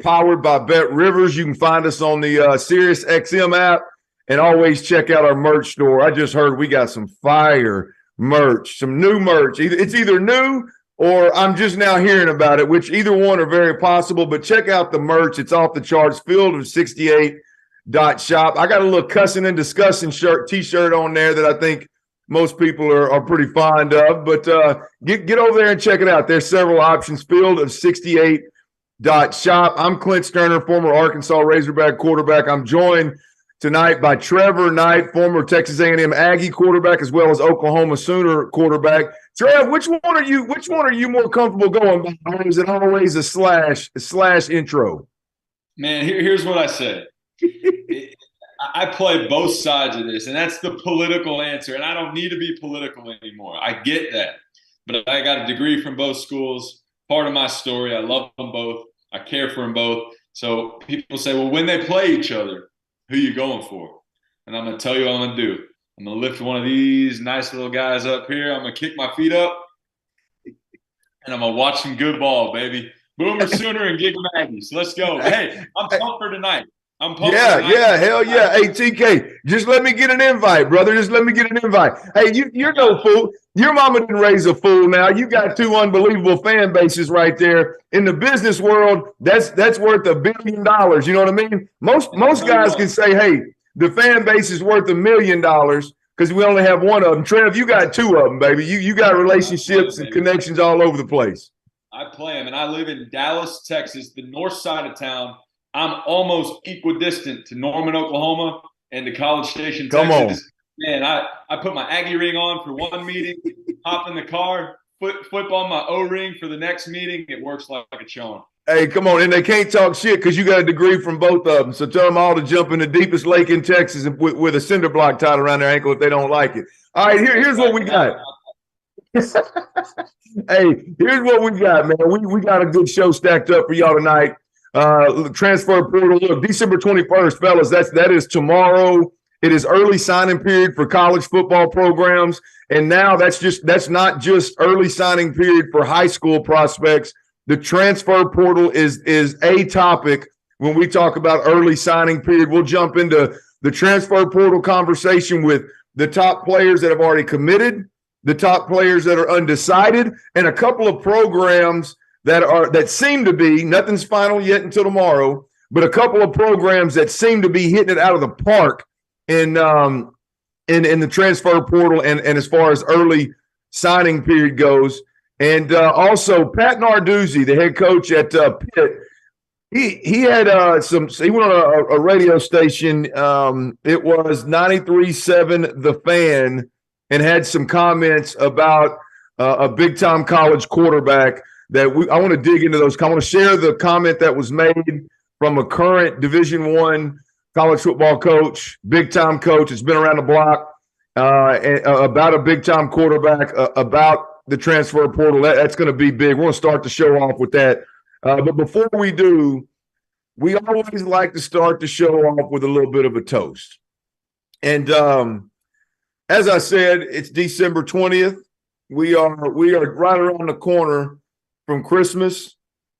powered by Bet Rivers. You can find us on the Sirius XM app, and always check out our merch store. I just heard we got some fire merch, some new merch. It's either new or I'm just now hearing about it, which either one are very possible. But check out the merch. It's off the charts. Field of 68 .shop. I got a little cussing and discussing t-shirt on there that I think most people are pretty fond of. But get over there and check it out. There's several options. Field of 68 .shop. I'm Clint Stoerner, former Arkansas Razorback quarterback. I'm joined tonight by Trevor Knight, former Texas A&M Aggie quarterback, as well as Oklahoma Sooner quarterback. Trev, which one are you more comfortable going by? Or is it always a slash intro? Man, here's what I say. I play both sides of this, and that's the political answer. And I don't need to be political anymore. I get that. But I got a degree from both schools. Part of my story. I love them both. I care for them both. So people say, well, when they play each other, who you going for? And I'm going to tell you what I'm going to do. I'm going to lift one of these nice little guys up here. I'm going to kick my feet up, and I'm going to watch some good ball, baby. Boomer Sooner and Gig Maggies. Let's go. Hey, I'm pumped for tonight. I'm pumped for tonight. Yeah, hell yeah. Hey, TK, just let me get an invite, brother. Just let me get an invite. Hey, you're no fool. Your mama didn't raise a fool now. You got two unbelievable fan bases right there. In the business world, that's worth $1 billion. You know what I mean? Most guys can say, hey, the fan base is worth $1 million because we only have one of them. Trev, you got two of them, baby. You got relationships and connections all over the place. I play them, and I live in Dallas, Texas, the north side of town. I'm almost equidistant to Norman, Oklahoma, and to College Station, Texas. Come on. Man, I put my Aggie ring on for one meeting, hop in the car, flip on my O-ring for the next meeting. It works like a charm. Hey, come on. And they can't talk shit because you got a degree from both of them. So tell them all to jump in the deepest lake in Texas with a cinder block tied around their ankle if they don't like it. All right, here's what we got. Hey, here's what we got, man. We got a good show stacked up for y'all tonight. Transfer portal. Look, December 21st, fellas, that is tomorrow. It is early signing period for college football programs. And now that's not just early signing period for high school prospects. The transfer portal is a topic when we talk about early signing period. We'll jump into the transfer portal conversation with the top players that have already committed, the top players that are undecided, and a couple of programs that seem to be, nothing's final yet until tomorrow, but a couple of programs that seem to be hitting it out of the park in the transfer portal and as far as early signing period goes. And also Pat Narduzzi, the head coach at Pitt, he had he went on a radio station. It was 93.7 The Fan, and had some comments about a big time college quarterback that I want to dig into those. I want to share the comment that was made from a current Division I college football coach, big time coach. It's been around the block about a big time quarterback, about the transfer portal. That's going to be big. We're going to start the show off with that. But before we do, we always like to start the show off with a little bit of a toast. And as I said, it's December 20th. We are right around the corner from Christmas.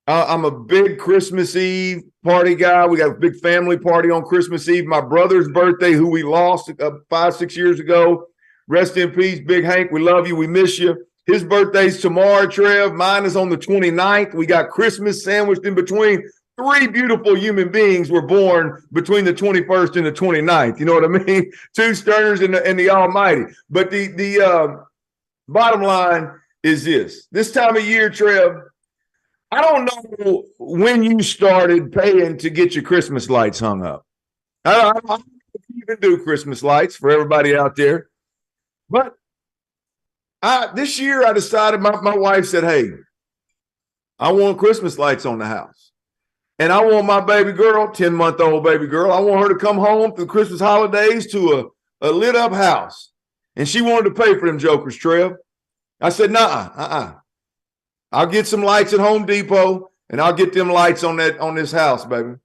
I'm a big Christmas Eve party guy. We got a big family party on Christmas Eve. My brother's birthday, who we lost 5-6 years ago. Rest in peace, Big Hank. We love you. We miss you. His birthday's tomorrow, Trev. Mine is on the 29th. We got Christmas sandwiched in between. 3 beautiful human beings were born between the 21st and the 29th. You know what I mean? 2 Stoerners and the Almighty. But the bottom line is this time of year, Trev, I don't know when you started paying to get your Christmas lights hung up. I don't know if you even do Christmas lights for everybody out there. But this year I decided, my wife said, hey, I want Christmas lights on the house. And I want my baby girl, 10-month-old baby girl, I want her to come home for the Christmas holidays to a lit up house. And she wanted to pay for them jokers, Trev. I said, nah, I'll get some lights at Home Depot, and I'll get them lights on this house, baby.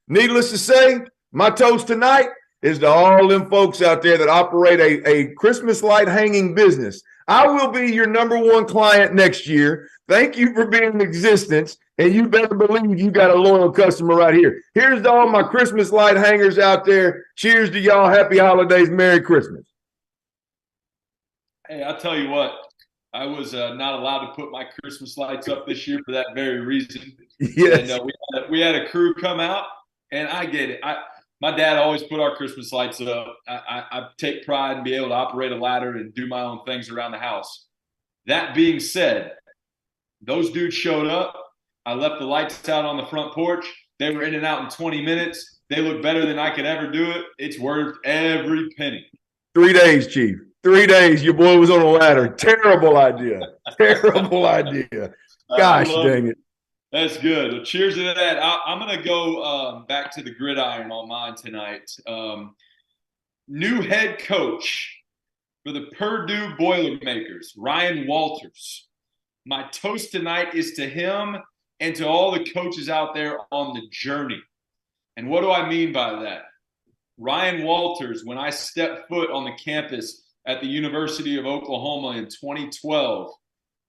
Needless to say, my toast tonight is to all them folks out there that operate a Christmas light hanging business. I will be your #1 client next year. Thank you for being in existence. And you better believe you got a loyal customer right here. Here's to all my Christmas light hangers out there. Cheers to y'all. Happy holidays. Merry Christmas. Hey, I'll tell you what. I was not allowed to put my Christmas lights up this year for that very reason. Yes. And we had a crew come out, and I get it. My dad always put our Christmas lights up. I take pride in being able to operate a ladder and do my own things around the house. That being said, those dudes showed up. I left the lights out on the front porch. They were in and out in 20 minutes. They look better than I could ever do it. It's worth every penny. 3 days, Chief. 3 days. Your boy was on a ladder. Terrible idea. Terrible idea. Gosh dang it. That's good. Well, cheers to that. I'm going to go back to the gridiron on mine tonight. New head coach for the Purdue Boilermakers, Ryan Walters. My toast tonight is to him and to all the coaches out there on the journey. And what do I mean by that? Ryan Walters, when I stepped foot on the campus at the University of Oklahoma in 2012,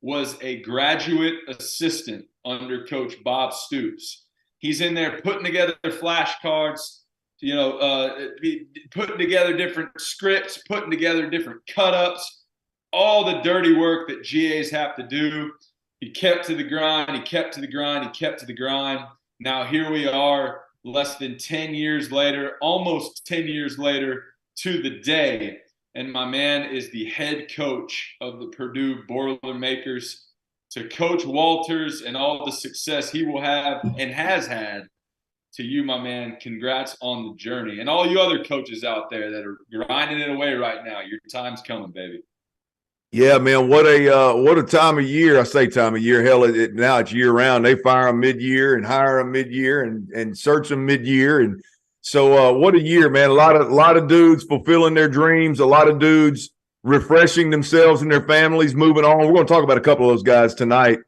was a graduate assistant under Coach Bob Stoops. He's in there putting together flashcards, putting together different scripts, putting together different cut-ups, all the dirty work that GAs have to do. He kept to the grind. He kept to the grind. He kept to the grind. Now here we are, less than 10 years later, almost 10 years later to the day. And my man is the head coach of the Purdue Boilermakers. To Coach Walters and all the success he will have and has had, to you, my man, congrats on the journey. And all you other coaches out there that are grinding it away right now, your time's coming, baby. Yeah, man, what a time of year. I say time of year. Hell, now it's year round. They fire them mid-year and hire them mid-year and search them mid-year. And so what a year, man. A lot of dudes fulfilling their dreams, a lot of dudes refreshing themselves and their families, moving on. We're going to talk about a couple of those guys tonight,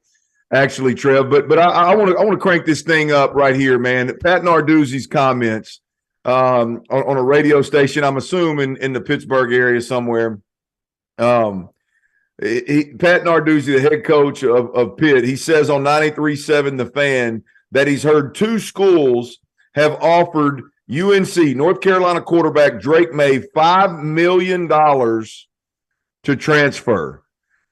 actually, Trev. But I want to crank this thing up right here, man. Pat Narduzzi's comments on a radio station, I'm assuming in the Pittsburgh area somewhere. Pat Narduzzi, the head coach of Pitt, he says on 93.7 The Fan that he's heard two schools have offered UNC, North Carolina quarterback Drake May, $5 million to transfer.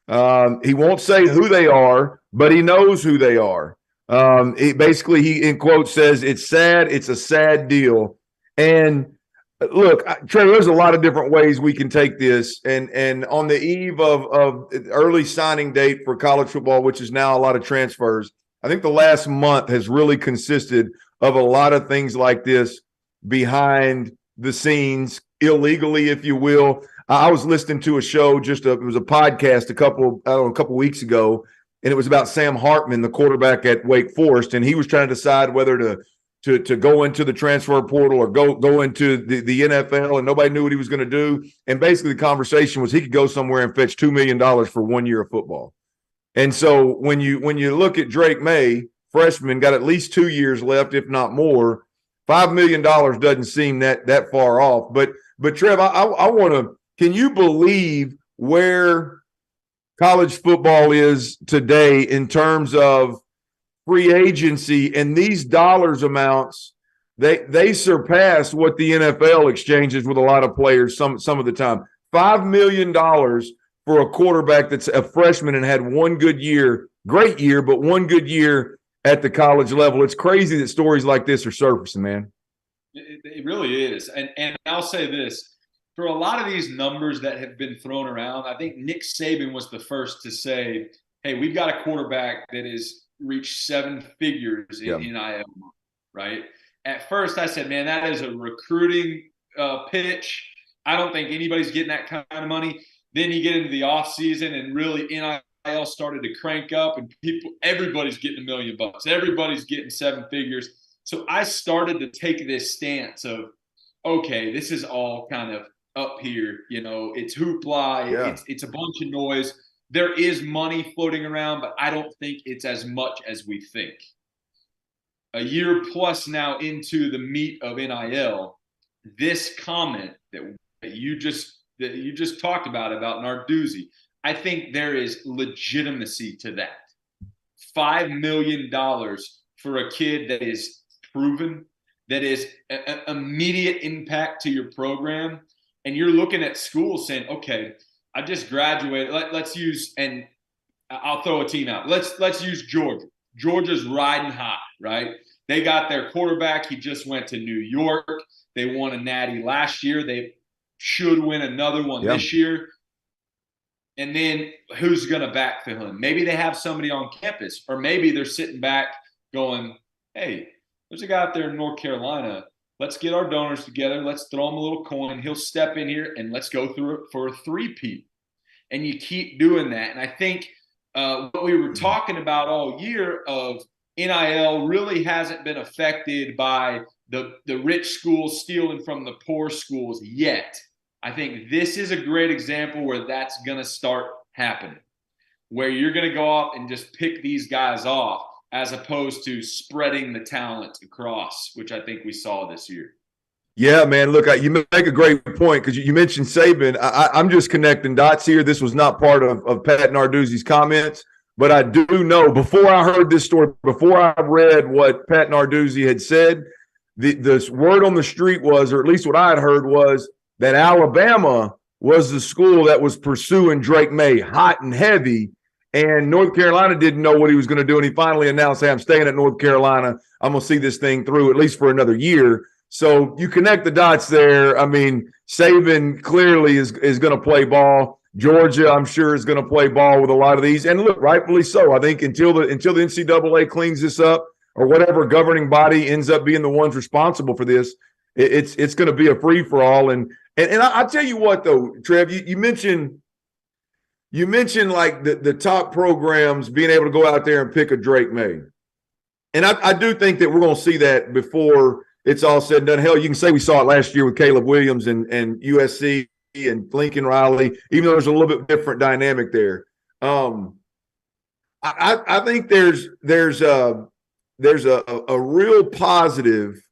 He won't say who they are, but he knows who they are. He in quotes says, it's sad. It's a sad deal. And look, Trevor, there's a lot of different ways we can take this. And on the eve of early signing date for college football, which is now a lot of transfers, I think the last month has really consisted of a lot of things like this behind the scenes, illegally, if you will. I was listening to a show, it was a podcast a couple weeks ago, and it was about Sam Hartman, the quarterback at Wake Forest, and he was trying to decide whether to go into the transfer portal or go into the NFL, and nobody knew what he was going to do. And basically the conversation was he could go somewhere and fetch $2 million for 1 year of football. And so when you look at Drake May, freshman, got at least 2 years left, if not more, $5 million doesn't seem that far off. But Trev, I want to. Can you believe where college football is today in terms of free agency, and these dollars amounts, they surpass what the NFL exchanges with a lot of players some of the time. $5 million for a quarterback that's a freshman and had one good year, great year, but one good year at the college level. It's crazy that stories like this are surfacing, man. It really is. And I'll say this. For a lot of these numbers that have been thrown around, I think Nick Saban was the first to say, hey, we've got a quarterback that has reached seven figures in NIL, right? At first I said, man, that is a recruiting pitch. I don't think anybody's getting that kind of money. Then you get into the offseason and really NIL started to crank up and everybody's getting $1 million. Everybody's getting seven figures. So I started to take this stance of, okay, this is all kind of up here, it's hoopla, it's a bunch of noise. There is money floating around, but I don't think it's as much as we think. A year plus now into the meat of NIL, this comment that you just talked about Narduzzi, I think there is legitimacy to that. $5 million for a kid that is proven, that is an immediate impact to your program, and you're looking at schools saying, okay, I just graduated. Let's use, and I'll throw a team out. Let's use Georgia. Georgia's riding high, right? They got their quarterback. He just went to New York. They won a natty last year. They should win another one this year. And then who's going to backfill him? Maybe they have somebody on campus, or maybe they're sitting back going, hey, there's a guy out there in North Carolina. Let's get our donors together. Let's throw him a little coin. He'll step in here, and let's go through it for a three-peat. And you keep doing that. And I think what we were talking about all year of NIL really hasn't been affected by the rich schools stealing from the poor schools yet. I think this is a great example where that's going to start happening, where you're going to go off and just pick these guys off as opposed to spreading the talent across, which I think we saw this year. Yeah, man. Look, you make a great point because you mentioned Saban. I'm just connecting dots here. This was not part of Pat Narduzzi's comments, but I do know before I heard this story, before I read what Pat Narduzzi had said, the word on the street was, or at least what I had heard was, that Alabama was the school that was pursuing Drake May hot and heavy, and North Carolina didn't know what he was going to do, and he finally announced, hey, I'm staying at North Carolina. I'm going to see this thing through at least for another year. So you connect the dots there. I mean, Saban clearly is going to play ball. Georgia, I'm sure, is going to play ball with a lot of these. And look, rightfully so. I think until the NCAA cleans this up, or whatever governing body ends up being the ones responsible for this, it's going to be a free-for-all. And I'll tell you what, though, Trev, you mentioned like the top programs being able to go out there and pick a Drake May. And I do think that we're going to see that before it's all said and done. Hell, you can say we saw it last year with Caleb Williams and USC and Lincoln Riley, even though there's a little bit different dynamic there. I think there's a real positive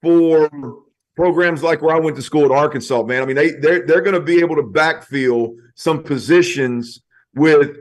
for programs like where I went to school at Arkansas, man. I mean, they're going to be able to backfill some positions with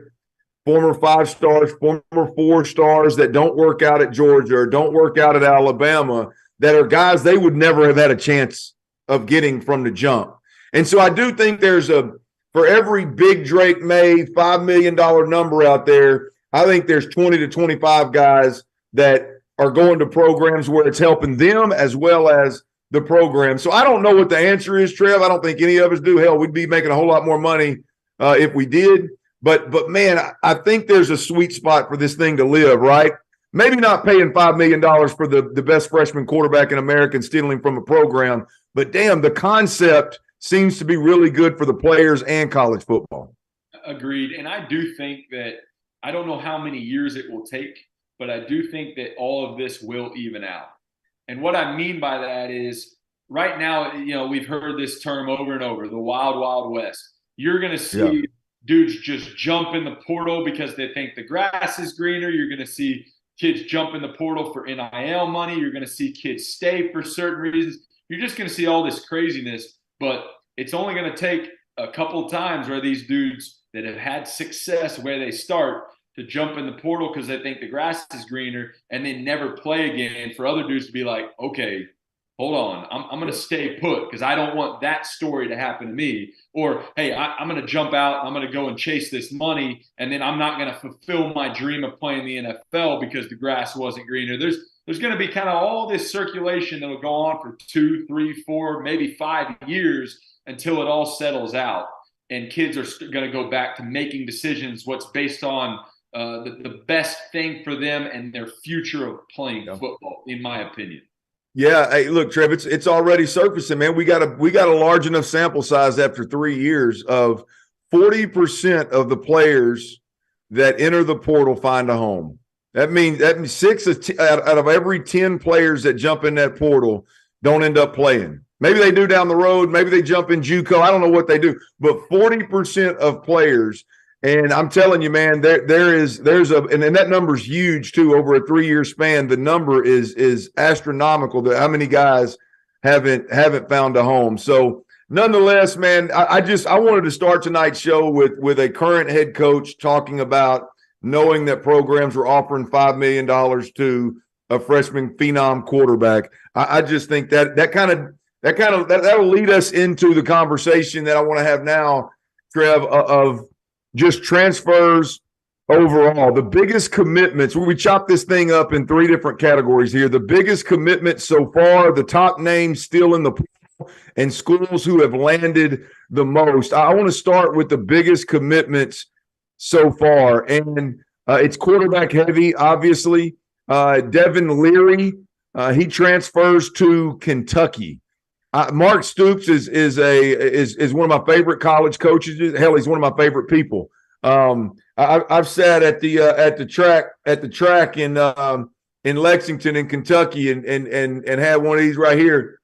former 5-stars, former 4-stars that don't work out at Georgia or don't work out at Alabama, that are guys they would never have had a chance of getting from the jump. And so I do think for every big Drake May $5 million number out there, I think there's 20 to 25 guys that are going to programs where it's helping them as well as the program. So I don't know what the answer is, Trev. I don't think any of us do. Hell, we'd be making a whole lot more money if we did. But man, I think there's a sweet spot for this thing to live, right? Maybe not paying $5 million for the best freshman quarterback in America and stealing from a program, but damn, the concept seems to be really good for the players and college football. Agreed. And I do think that I don't know how many years it will take, but I do think that all of this will even out. And what I mean by that is right now, we've heard this term over and over, the wild, wild west. You're going to see dudes just jump in the portal because they think the grass is greener. You're going to see kids jump in the portal for NIL money. You're going to see kids stay for certain reasons. You're just going to see all this craziness, but it's only going to take a couple of times where these dudes that have had success where they start to jump in the portal because they think the grass is greener and then never play again, for other dudes to be like, okay, hold on, I'm going to stay put because I don't want that story to happen to me. Or, hey, I'm going to jump out and I'm going to go and chase this money, and then I'm not going to fulfill my dream of playing the NFL because the grass wasn't greener. There's going to be kind of all this circulation that will go on for 2, 3, 4, maybe 5 years until it all settles out. And kids are going to go back to making decisions what's based on the best thing for them and their future of playing football, in my opinion. Yeah, hey, look, Trev, it's already surfacing, man. We got a large enough sample size after 3 years of 40% of the players that enter the portal find a home. That means 6 out of every 10 players that jump in that portal don't end up playing. Maybe they do down the road. Maybe they jump in JUCO. I don't know what they do, but 40% of players. And I'm telling you, man, there's that number's huge too. Over a 3-year span, the number is astronomical. How many guys haven't found a home? So nonetheless, man, I wanted to start tonight's show with a current head coach talking about knowing that programs were offering $5 million to a freshman phenom quarterback. I just think that'll lead us into the conversation that I want to have now, Trev, of just transfers overall. The biggest commitments, we chop this thing up in 3 different categories here. The biggest commitment so far, the top names still in the pool, and schools who have landed the most. I want to start with the biggest commitments so far, and it's quarterback heavy, obviously. Devin Leary, he transfers to Kentucky. Mark Stoops is one of my favorite college coaches. Hell, he's one of my favorite people. I've sat at the track in Lexington in Kentucky and had one of these right here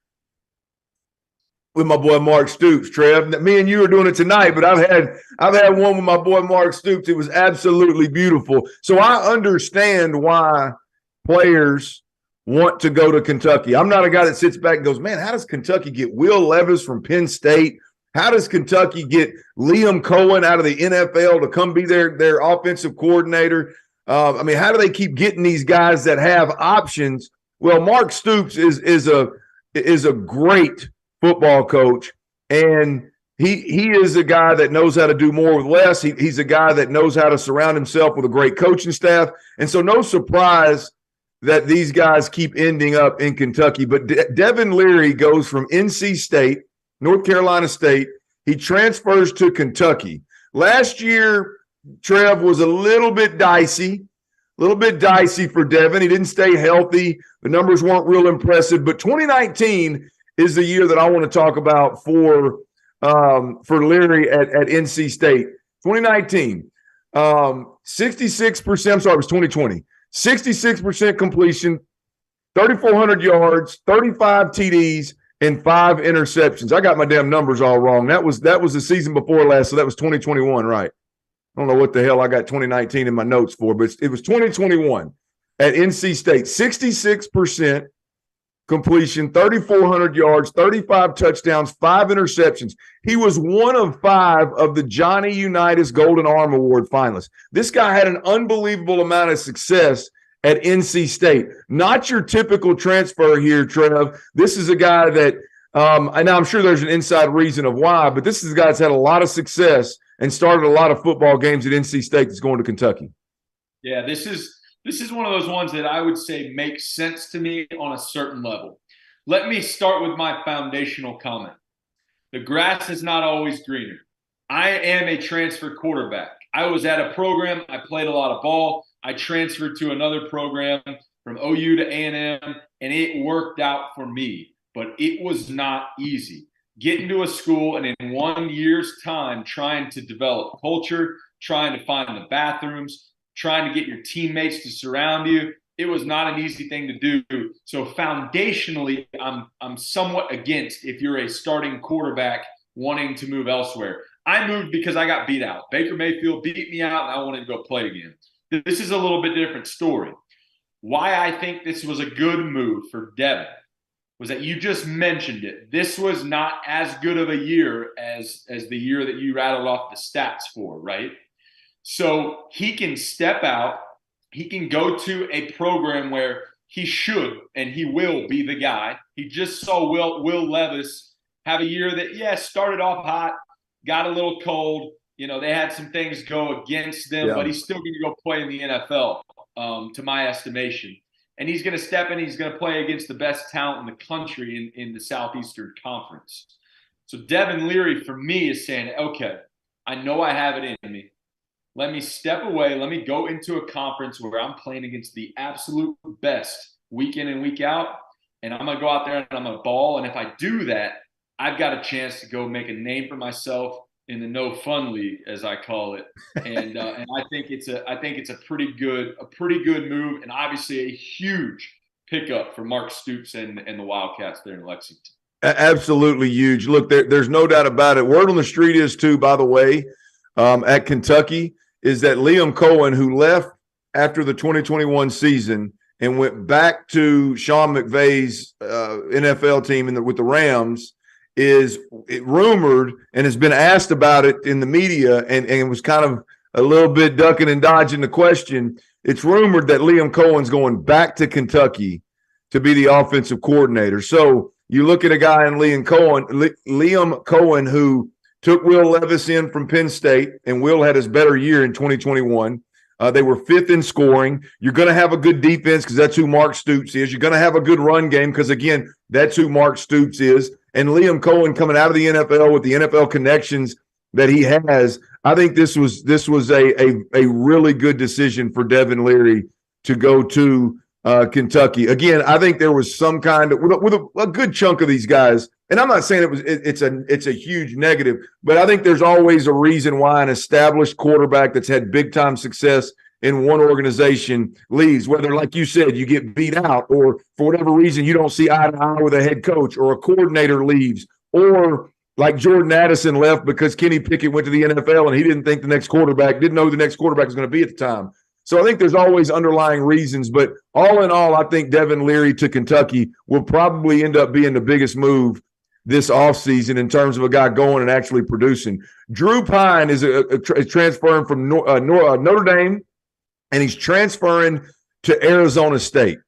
with my boy Mark Stoops. Trev, me and you are doing it tonight, but I've had one with my boy Mark Stoops. It was absolutely beautiful. So I understand why players want to go to Kentucky. I'm not a guy that sits back and goes, man, how does Kentucky get Will Levis from Penn State? How does Kentucky get Liam Cohen out of the NFL to come be their offensive coordinator? How do they keep getting these guys that have options? Well, Mark Stoops is a great football coach, and he is a guy that knows how to do more with less. He's a guy that knows how to surround himself with a great coaching staff, and so no surprise that these guys keep ending up in Kentucky. But Devin Leary goes from NC State, North Carolina State. He transfers to Kentucky. Last year, Trev, was a little bit dicey for Devin. He didn't stay healthy. The numbers weren't real impressive. But 2019 is the year that I want to talk about for Leary at NC State. 2019, 66%. I'm sorry, it was 2020. 66% completion, 3,400 yards, 35 TDs, and 5 interceptions. I got my damn numbers all wrong. That was the season before last, so that was 2021, right? I don't know what the hell I got 2019 in my notes for, but it was 2021 at NC State. 66% completion, 3,400 yards, 35 touchdowns, 5 interceptions. He was one of 5 of the Johnny Unitas Golden Arm Award finalists. This guy had an unbelievable amount of success at NC State. Not your typical transfer here, Trev. This is a guy that, and I'm sure there's an inside reason of why, but this is a guy that's had a lot of success and started a lot of football games at NC State that's going to Kentucky. Yeah, this is one of those ones that I would say makes sense to me on a certain level. Let me start with my foundational comment. The grass is not always greener. I am a transfer quarterback. I was at a program. I played a lot of ball. I transferred to another program from OU to A&M, and it worked out for me. But it was not easy. Getting to a school and in 1 year's time trying to develop culture, trying to find the bathrooms, trying to get your teammates to surround you. It was not an easy thing to do. So foundationally, I'm somewhat against if you're a starting quarterback wanting to move elsewhere. I moved because I got beat out. Baker Mayfield beat me out, and I wanted to go play again. This is a little bit different story. Why I think this was a good move for Devin was that you just mentioned it. This was not as good of a year as the year that you rattled off the stats for, right? So he can step out. He can go to a program where he should and he will be the guy. He just saw Will Levis have a year that, started off hot, got a little cold. You know, they had some things go against them, but he's still going to go play in the NFL, to my estimation. And he's going to step in. He's going to play against the best talent in the country in the Southeastern Conference. So Devin Leary, for me, is saying, okay, I know I have it in me. Let me step away. Let me go into a conference where I'm playing against the absolute best week in and week out. And I'm going to go out there and I'm going to ball. And if I do that, I've got a chance to go make a name for myself in the no fun league, as I call it. And I think it's a pretty good move, and obviously a huge pickup for Mark Stoops and the Wildcats there in Lexington. Absolutely huge. Look, there's no doubt about it. Word on the street is too, by the way, at Kentucky, is that Liam Cohen, who left after the 2021 season and went back to Sean McVay's NFL team with the Rams, is rumored and has been asked about it in the media and was kind of a little bbit ducking and dodging the question. It's rumored that Liam Cohen's going back to Kentucky to be the offensive coordinator. So you look at a guy in Liam Cohen, who took Will Levis in from Penn State, and Will had his better year in 2021. They were 5th in scoring. You're going to have a good defense because that's who Mark Stoops is. You're going to have a good run game because, again, that's who Mark Stoops is. And Liam Cohen coming out of the NFL with the NFL connections that he has, I think this was a really good decision for Devin Leary to go to Kentucky. Again, I think there was some kind of with a good chunk of these guys, and I'm not saying it's a huge negative, but I think there's always a reason why an established quarterback that's had big time success in one organization leaves, whether, like you said, you get beat out, or for whatever reason you don't see eye to eye with a head coach, or a coordinator leaves, or like Jordan Addison left because Kenny Pickett went to the NFL and he didn't know who the next quarterback was going to be at the time. So I think there's always underlying reasons, but all in all, I think Devin Leary to Kentucky will probably end up being the biggest move this offseason in terms of a guy going and actually producing. Drew Pyne is transferring from Notre Dame, and he's transferring to Arizona State.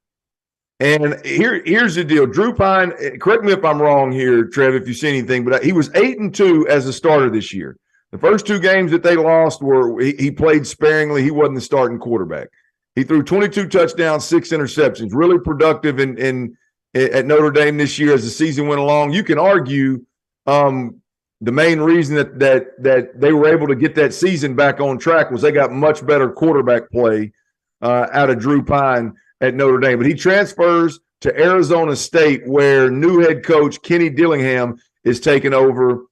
And here's the deal. Drew Pyne, correct me if I'm wrong here, Trev, if you see anything, but he was 8-2 as a starter this year. The first 2 games that they lost were he played sparingly. He wasn't the starting quarterback. He threw 22 touchdowns, 6 interceptions, really productive at Notre Dame this year as the season went along. You can argue the main reason that they were able to get that season back on track was they got much better quarterback play out of Drew Pyne at Notre Dame. But he transfers to Arizona State, where new head coach Kenny Dillingham is taking over,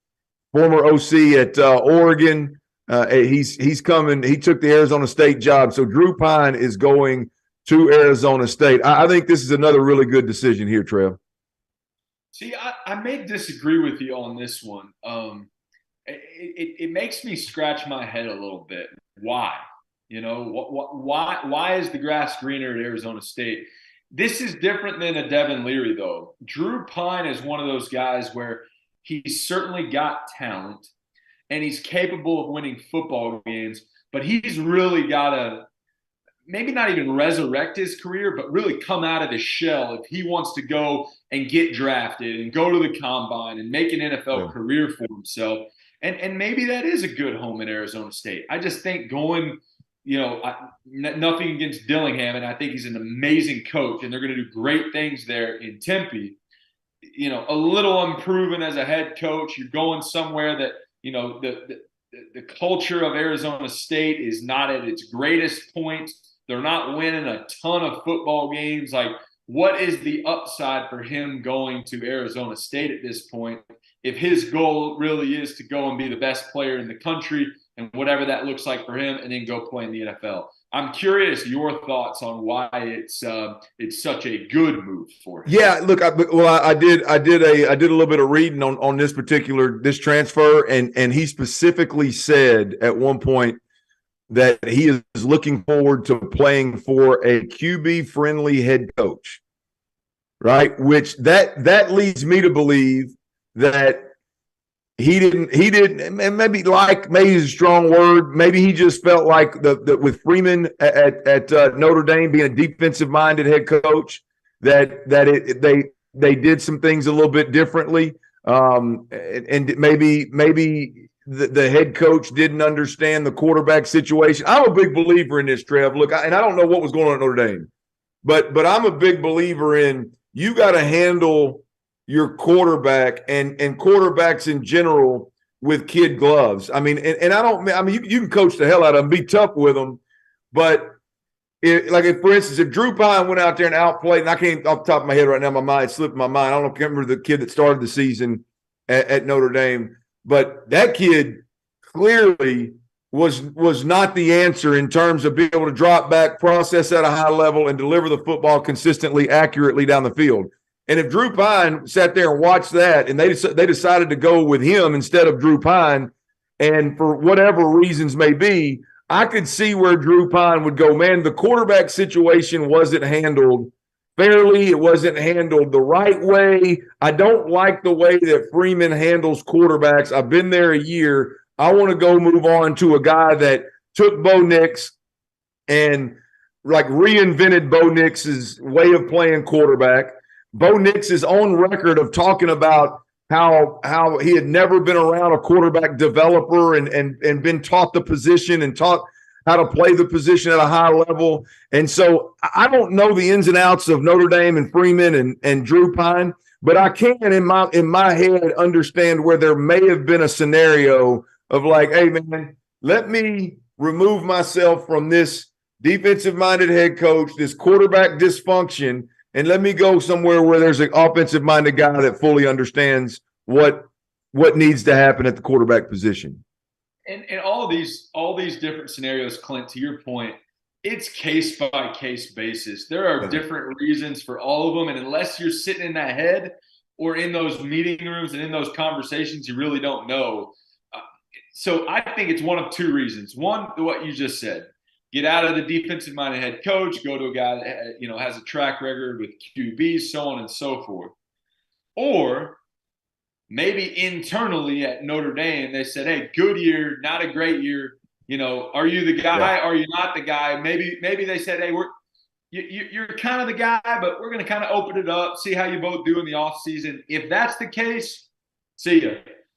former OC at Oregon. He's coming. He took the Arizona State job. So Drew Pyne is going to Arizona State. I think this is another really good decision here, Trev. See, I may disagree with you on this one. It makes me scratch my head a little bit. Why? You know, why is the grass greener at Arizona State? This is different than a Devin Leary, though. Drew Pyne is one of those guys where he's certainly got talent and he's capable of winning football games, but he's really got to maybe not even resurrect his career, but really come out of the shell if he wants to go and get drafted and go to the combine and make an NFL career for himself. And maybe that is a good home in Arizona State. I just think going – nothing against Dillingham, and I think he's an amazing coach, and they're going to do great things there in Tempe. You know, a little unproven as a head coach. You're going somewhere that, you know, the culture of Arizona State is not at its greatest point. They're not winning a ton of football games. Like, what is the upside for him going to Arizona State at this point if his goal really is to go and be the best player in the country and whatever that looks like for him, and then go play in the NFL? I'm curious your thoughts on why it's such a good move for him. Yeah, look, I did a little bit of reading on this transfer, and he specifically said at one point that he is looking forward to playing for a QB-friendly head coach, right? Which that leads me to believe that he didn't, and maybe is a strong word. Maybe he just felt like the with Freeman at Notre Dame being a defensive-minded head coach, they did some things a little bit differently, and maybe the head coach didn't understand the quarterback situation. I'm a big believer in this, Trev. Look, and I don't know what was going on at Notre Dame, but I'm a big believer in you got to handle your quarterback and quarterbacks in general with kid gloves. I mean, you can coach the hell out of them, be tough with them, but for instance, if Drew Pyne went out there and outplayed, and I can't off the top of my head right now, my mind slipped my mind. I can't remember the kid that started the season at Notre Dame, but that kid clearly was not the answer in terms of being able to drop back, process at a high level, and deliver the football consistently, accurately down the field. And if Drew Pyne sat there and watched that, and they decided to go with him instead of Drew Pyne, and for whatever reasons may be, I could see where Drew Pyne would go, man, the quarterback situation wasn't handled fairly. It wasn't handled the right way. I don't like the way that Freeman handles quarterbacks. I've been there a year. I want to go move on to a guy that took Bo Nix and like reinvented Bo Nix's way of playing quarterback. Bo Nix is on record of talking about how he had never been around a quarterback developer and been taught the position and taught how to play the position at a high level. And so I don't know the ins and outs of Notre Dame and Freeman and Drew Pyne, but I can in my head understand where there may have been a scenario of like, hey man, let me remove myself from this defensive-minded head coach, this quarterback dysfunction, and let me go somewhere where there's an offensive-minded guy that fully understands what needs to happen at the quarterback position. And all these different scenarios, Clint, to your point, it's case-by-case basis. There are different reasons for all of them, and unless you're sitting in that head or in those meeting rooms and in those conversations, you really don't know. So I think it's one of two reasons. One, what you just said. Get out of the defensive-minded head coach, go to a guy that has a track record with QBs, so on and so forth. Or maybe internally at Notre Dame, they said, hey, good year, not a great year. Are you the guy? Yeah. Are you not the guy? Maybe they said, hey, you're kind of the guy, but we're going to kind of open it up, see how you both do in the offseason. If that's the case, see ya.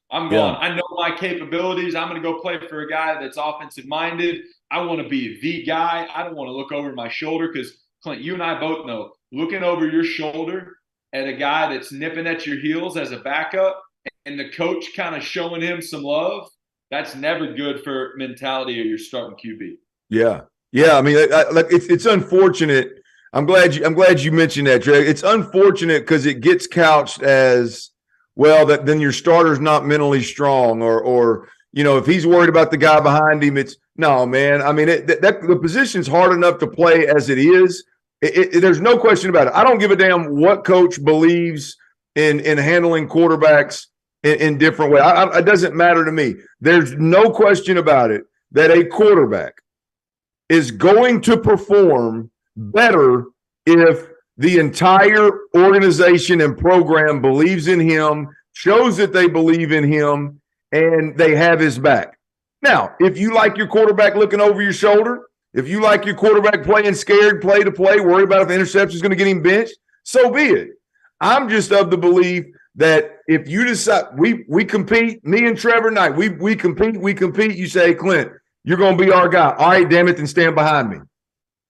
I'm gone. Yeah. I know my capabilities. I'm going to go play for a guy that's offensive-minded. I want to be the guy. I don't want to look over my shoulder because, Clint, you and I both know looking over your shoulder at a guy that's nipping at your heels as a backup and the coach kind of showing him some love, that's never good for mentality of your starting QB. Yeah. Yeah. I mean, it's unfortunate. I'm glad you mentioned that, Trey. It's unfortunate because it gets couched as, well, that then your starter's not mentally strong or if he's worried about the guy behind him, it's no, man. I mean, the position's hard enough to play as it is. There's no question about it. I don't give a damn what coach believes in handling quarterbacks in different ways. It doesn't matter to me. There's no question about it that a quarterback is going to perform better if the entire organization and program believes in him, shows that they believe in him, and they have his back. Now, if you like your quarterback looking over your shoulder, if you like your quarterback playing scared play to play, worried about if the interception is going to get him benched, so be it. I'm just of the belief that if you decide we compete, me and Trevor Knight, we compete, you say, Clint, you're going to be our guy. All right, damn it, then stand behind me.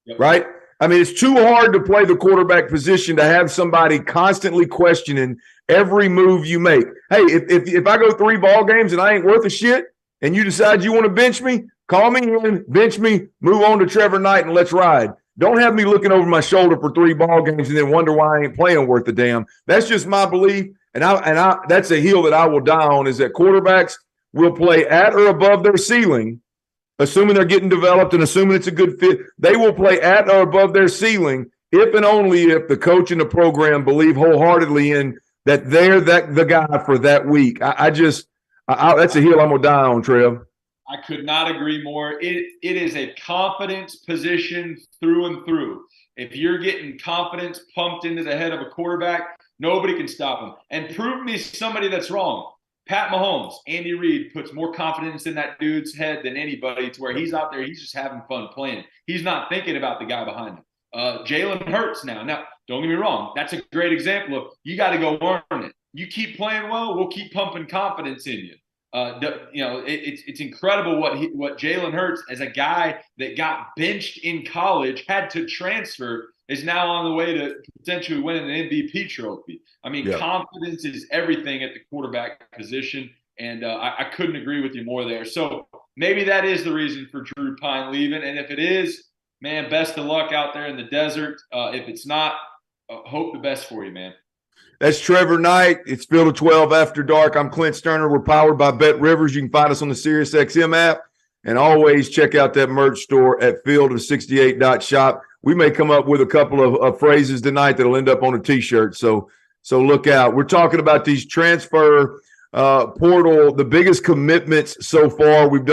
Yep. Right? I mean, it's too hard to play the quarterback position to have somebody constantly questioning every move you make. Hey, if I go 3 ball games and I ain't worth a shit and you decide you want to bench me, call me in, bench me, move on to Trevor Knight and let's ride. Don't have me looking over my shoulder for 3 ball games and then wonder why I ain't playing worth a damn. That's just my belief, and I that's a hill that I will die on, is that quarterbacks will play at or above their ceiling, assuming they're getting developed and assuming it's a good fit. They will play at or above their ceiling if and only if the coach and the program believe wholeheartedly in that they're the guy for that week. That's a hill I'm going to die on, Trev. I could not agree more. It is a confidence position through and through. If you're getting confidence pumped into the head of a quarterback, nobody can stop him. And prove me somebody that's wrong. Pat Mahomes, Andy Reid puts more confidence in that dude's head than anybody, to where he's out there, he's just having fun playing. He's not thinking about the guy behind him. Jalen Hurts now. Now, don't get me wrong. That's a great example of you got to go earn it. You keep playing well, we'll keep pumping confidence in you. It's incredible what Jalen Hurts, as a guy that got benched in college, had to transfer, is now on the way to potentially winning an MVP trophy. I mean, Confidence is everything at the quarterback position, and I couldn't agree with you more there. So maybe that is the reason for Drew Pyne leaving, and if it is, man, best of luck out there in the desert. If it's not, hope the best for you, man. That's Trevor Knight. It's Field of 12 After Dark. I'm Clint Stoerner. We're powered by Bet Rivers. You can find us on the SiriusXM app. And always check out that merch store at fieldof68.shop. We may come up with a couple of phrases tonight that'll end up on a T-shirt. So look out. We're talking about these transfer portal, the biggest commitments so far. We've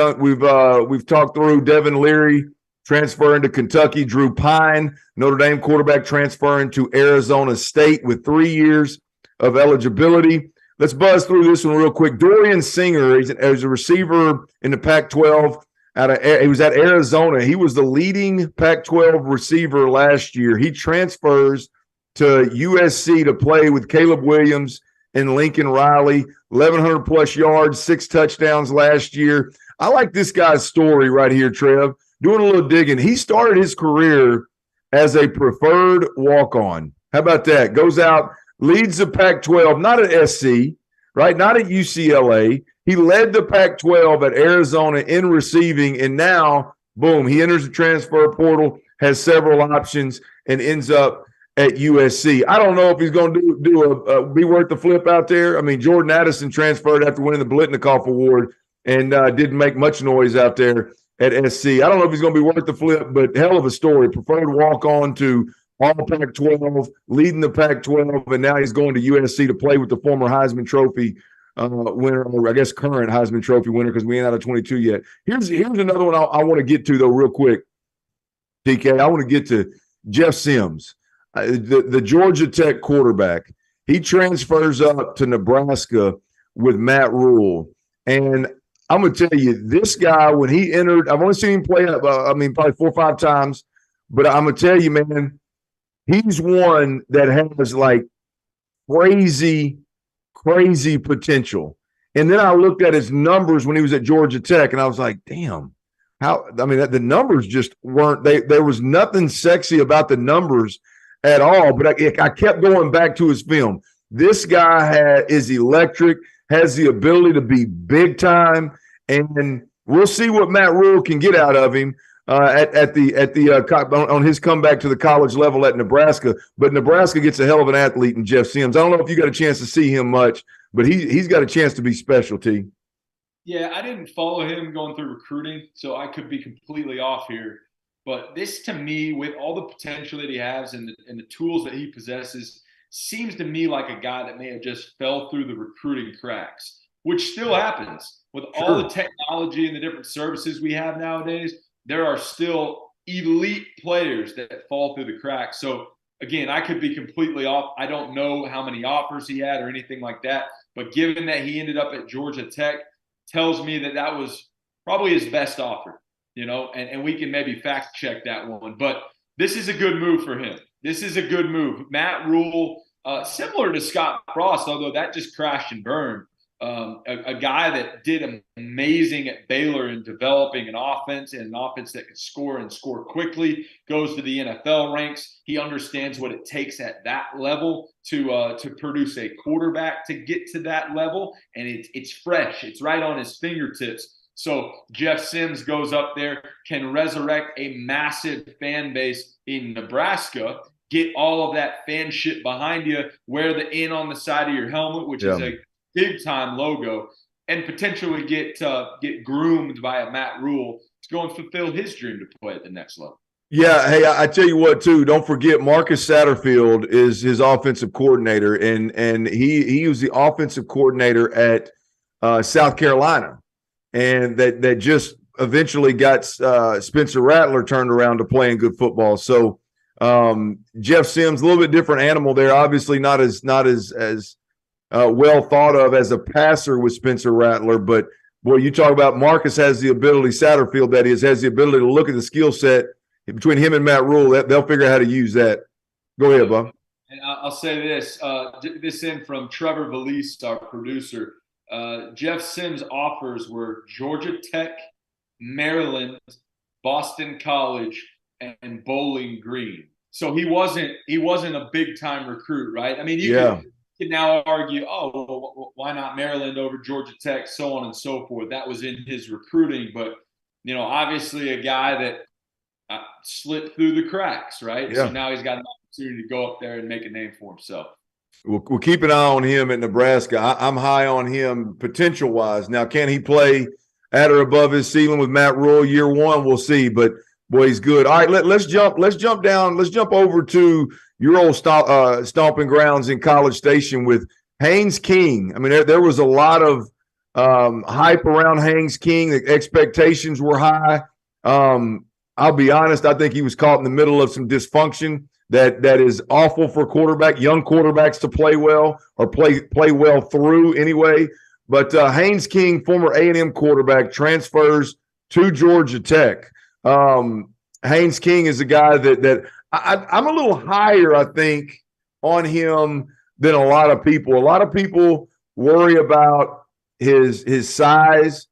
talked through Devin Leary transferring to Kentucky, Drew Pyne, Notre Dame quarterback, transferring to Arizona State with 3 years of eligibility. Let's buzz through this one real quick. Dorian Singer, he's a receiver in the Pac-12 He was at Arizona. He was the leading Pac-12 receiver last year. He transfers to USC to play with Caleb Williams and Lincoln Riley. 1,100 plus yards, 6 touchdowns last year. I like this guy's story right here, Trev. Doing a little digging. He started his career as a preferred walk-on. How about that? Goes out, leads the Pac-12, not at SC, right? Not at UCLA. He led the Pac-12 at Arizona in receiving, and now, boom, he enters the transfer portal, has several options, and ends up at USC. I don't know if he's going to be worth the flip out there. I mean, Jordan Addison transferred after winning the Blitnikoff Award and didn't make much noise out there at SC. I don't know if he's going to be worth the flip, but hell of a story. Preferred walk-on to all Pac-12, leading the Pac-12, and now he's going to USC to play with the former Heisman Trophy winner, or I guess current Heisman Trophy winner, because we ain't out of 22 yet. Here's another one I want to get to, though, real quick, DK. I want to get to Jeff Sims, the Georgia Tech quarterback. He transfers up to Nebraska with Matt Rule, and I'm going to tell you, this guy, when he entered, I've only seen him play, probably 4 or 5 times, but I'm going to tell you, man, he's one that has like crazy potential. And then I looked at his numbers when he was at Georgia Tech, and I was like, damn, the numbers just weren't, there was nothing sexy about the numbers at all, but I kept going back to his film. This guy is electric, has the ability to be big time, and we'll see what Matt Rule can get out of him on his comeback to the college level at Nebraska. But Nebraska gets a hell of an athlete in Jeff Sims. I don't know if you got a chance to see him much, but he's got a chance to be special, T. Yeah, I didn't follow him going through recruiting, so I could be completely off here. But this, to me, with all the potential that he has and the tools that he possesses, seems to me like a guy that may have just fell through the recruiting cracks, which still happens. With all the technology and the different services we have nowadays, there are still elite players that fall through the cracks. So, again, I could be completely off. I don't know how many offers he had or anything like that. But given that he ended up at Georgia Tech, tells me that was probably his best offer, and we can maybe fact check that one. But this is a good move for him. This is a good move. Matt Rule, similar to Scott Frost, although that just crashed and burned. A guy that did amazing at Baylor in developing an offense that could score and score quickly, goes to the NFL ranks. He understands what it takes at that level to produce a quarterback to get to that level, and it's fresh. It's right on his fingertips. So Jeff Sims goes up there, can resurrect a massive fan base in Nebraska, get all of that fanship behind you, wear the N on the side of your helmet, which is a big-time logo, and potentially get groomed by a Matt Rule to go and fulfill his dream to play at the next level. Yeah, hey, I tell you what, too, don't forget Marcus Satterfield is his offensive coordinator, and he was the offensive coordinator at South Carolina, and that just eventually got Spencer Rattler turned around to playing good football. So Jeff Sims, a little bit different animal there, obviously not as well thought of as a passer with Spencer Rattler, but boy, you talk about Marcus has the ability, Satterfield that is, has the ability to look at the skill set between him and Matt Rule. They'll figure out how to use that. Go ahead, Bob. And I'll say this, this in from Trevor Valise, our producer. Jeff Sims' offers were Georgia Tech, Maryland, Boston College, and Bowling Green. So he wasn't a big time recruit, right? I mean, you can now argue, well, why not Maryland over Georgia Tech, so on and so forth. That was in his recruiting, but obviously a guy that slipped through the cracks, right? Yeah. So now he's got an opportunity to go up there and make a name for himself. We'll keep an eye on him at Nebraska. I'm high on him potential-wise. Now, can he play at or above his ceiling with Matt Rule year one? We'll see, but boy, he's good. All right, let's jump down. Let's jump over to your old stomping grounds in College Station with Haynes King. I mean, there was a lot of hype around Haynes King. The expectations were high. I'll be honest, I think he was caught in the middle of some dysfunction that is awful for young quarterbacks to play well or play well through anyway. But Haynes King, former A&M quarterback, transfers to Georgia Tech. Haynes King is a guy that I'm a little higher, I think, on him than a lot of people. A lot of people worry about his size,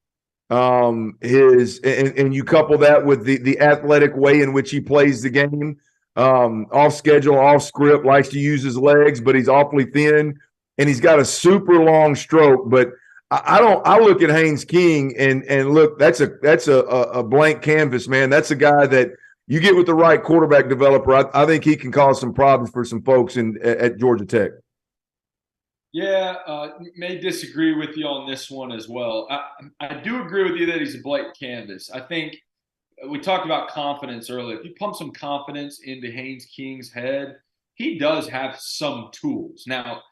and you couple that with the athletic way in which he plays the game. Off schedule, off script, likes to use his legs, but he's awfully thin, and he's got a super long stroke. But I look at Haynes King and look, that's a blank canvas, man. That's a guy that you get with the right quarterback developer. I think he can cause some problems for some folks at Georgia Tech. Yeah, may disagree with you on this one as well. I do agree with you that he's a blank canvas. I think we talked about confidence earlier. If you pump some confidence into Haynes King's head, he does have some tools. Now,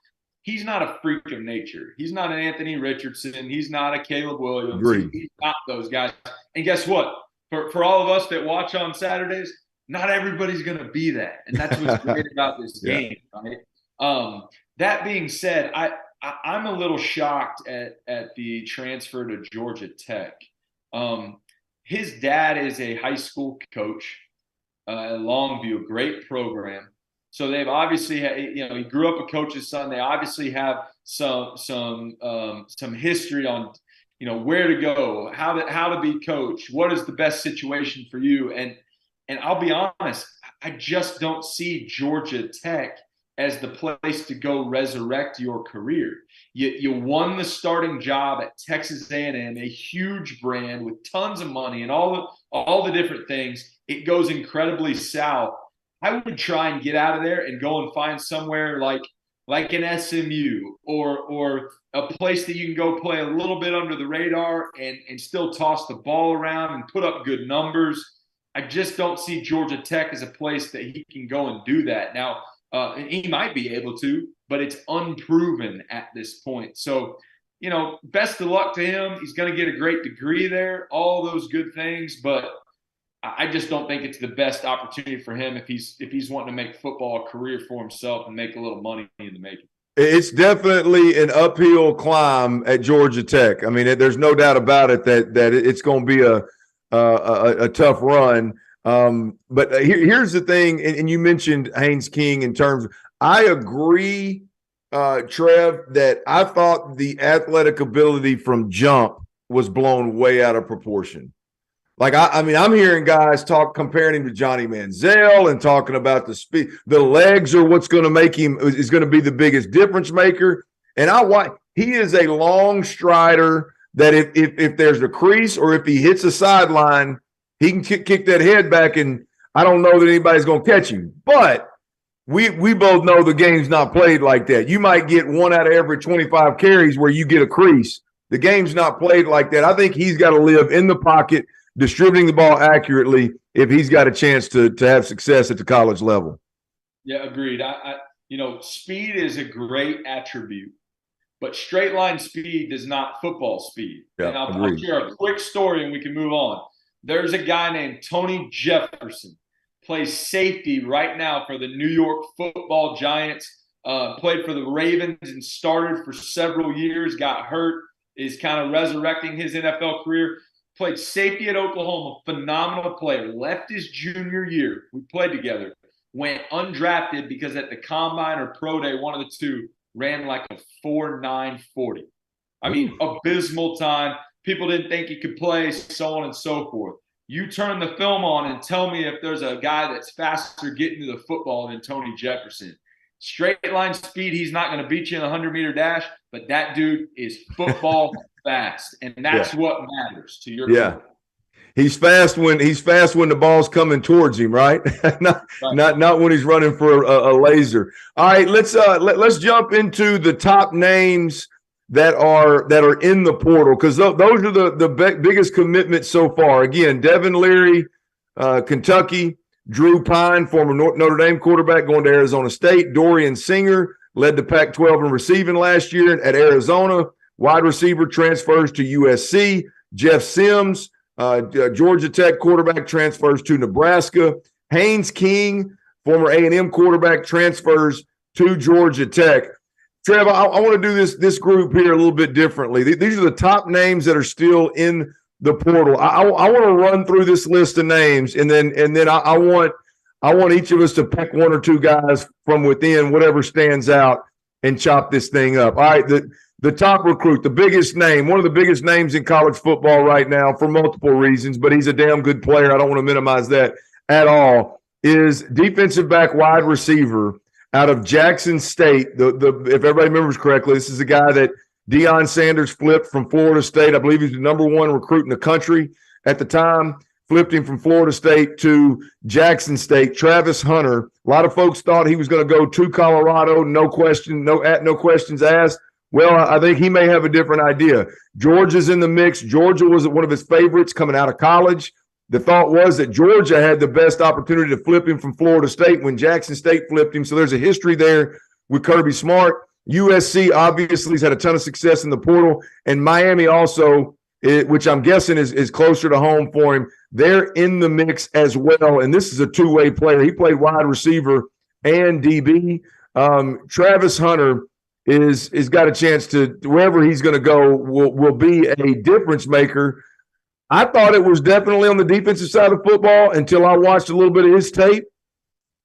he's not a freak of nature. He's not an Anthony Richardson. He's not a Caleb Williams. Agreed. He's not those guys. And guess what? For all of us that watch on Saturdays, not everybody's going to be that. And that's what's great about this game, right? That being said, I'm a little shocked at the transfer to Georgia Tech. His dad is a high school coach at Longview, a great program. So they've obviously, he grew up a coach's son. They obviously have some history on, where to go, how to be coached, what is the best situation for you. And I'll be honest, I just don't see Georgia Tech as the place to go resurrect your career. You won the starting job at Texas A&M, a huge brand with tons of money and all the different things. It goes incredibly south. I would try and get out of there and go and find somewhere like an SMU or a place that you can go play a little bit under the radar and still toss the ball around and put up good numbers. I just don't see Georgia Tech as a place that he can go and do that. Now, he might be able to, but it's unproven at this point. So, best of luck to him. He's going to get a great degree there, all those good things, but I just don't think it's the best opportunity for him if he's wanting to make football a career for himself and make a little money in the making. It's definitely an uphill climb at Georgia Tech. I mean, there's no doubt about it that it's going to be a tough run. But here's the thing, and you mentioned Haynes King in terms of, I agree, Trev, that I thought the athletic ability from jump was blown way out of proportion. Like, I mean, I'm hearing guys comparing him to Johnny Manziel and talking about the speed. The legs are what's going to make him is going to be the biggest difference maker. And he is a long strider that if there's a crease or if he hits a sideline, he can kick that head back, and I don't know that anybody's going to catch him. But we both know the game's not played like that. You might get 1 out of every 25 carries where you get a crease. The game's not played like that. I think he's got to live in the pocket, distributing the ball accurately if he's got a chance to have success at the college level. Yeah, agreed. Speed is a great attribute, but straight line speed is not football speed. Yeah, and I'll share a quick story and we can move on. There's a guy named Tony Jefferson, plays safety right now for the New York Football Giants, played for the Ravens and started for several years, got hurt, is kind of resurrecting his NFL career. Played safety at Oklahoma, phenomenal player. Left his junior year. We played together. Went undrafted because at the combine or pro day, one of the two, ran like a 4.9 40. I mean, abysmal time. People didn't think he could play, so on and so forth. You turn the film on and tell me if there's a guy that's faster getting to the football than Tony Jefferson. Straight line speed, he's not going to beat you in a 100-meter dash, but that dude is football fast, and that's what matters to your point. He's fast when the ball's coming towards him, right? not when he's running for a laser. All right, let's jump into the top names that are in the portal, because those are the biggest commitments so far. Again, Devin Leary, Kentucky. Drew Pyne, former Notre Dame quarterback, going to Arizona State. Dorian Singer led the Pac-12 in receiving last year at Arizona. Wide receiver transfers to USC. Jeff Sims, Georgia Tech quarterback, transfers to Nebraska. Haynes King, former A&M quarterback, transfers to Georgia Tech. Trevor, I want to do this group here a little bit differently. These are the top names that are still in the portal. I want to run through this list of names, and then I want each of us to pick one or two guys from within, whatever stands out, and chop this thing up. All right, the top recruit, the biggest name, one of the biggest names in college football right now for multiple reasons, but he's a damn good player. I don't want to minimize that at all, is defensive back wide receiver out of Jackson State. If everybody remembers correctly, this is a guy that Deion Sanders flipped from Florida State. I believe he's the number one recruit in the country at the time. Flipped him from Florida State to Jackson State. Travis Hunter. A lot of folks thought he was going to go to Colorado. No questions asked. Well, I think he may have a different idea. Georgia's in the mix. Georgia was one of his favorites coming out of college. The thought was that Georgia had the best opportunity to flip him from Florida State when Jackson State flipped him. So there's a history there with Kirby Smart. USC obviously has had a ton of success in the portal. And Miami also, which I'm guessing is closer to home for him, they're in the mix as well. And this is a two-way player. He played wide receiver and DB. Travis Hunter is got a chance to, wherever he's going to go, will be a difference maker. I thought it was definitely on the defensive side of football until I watched a little bit of his tape.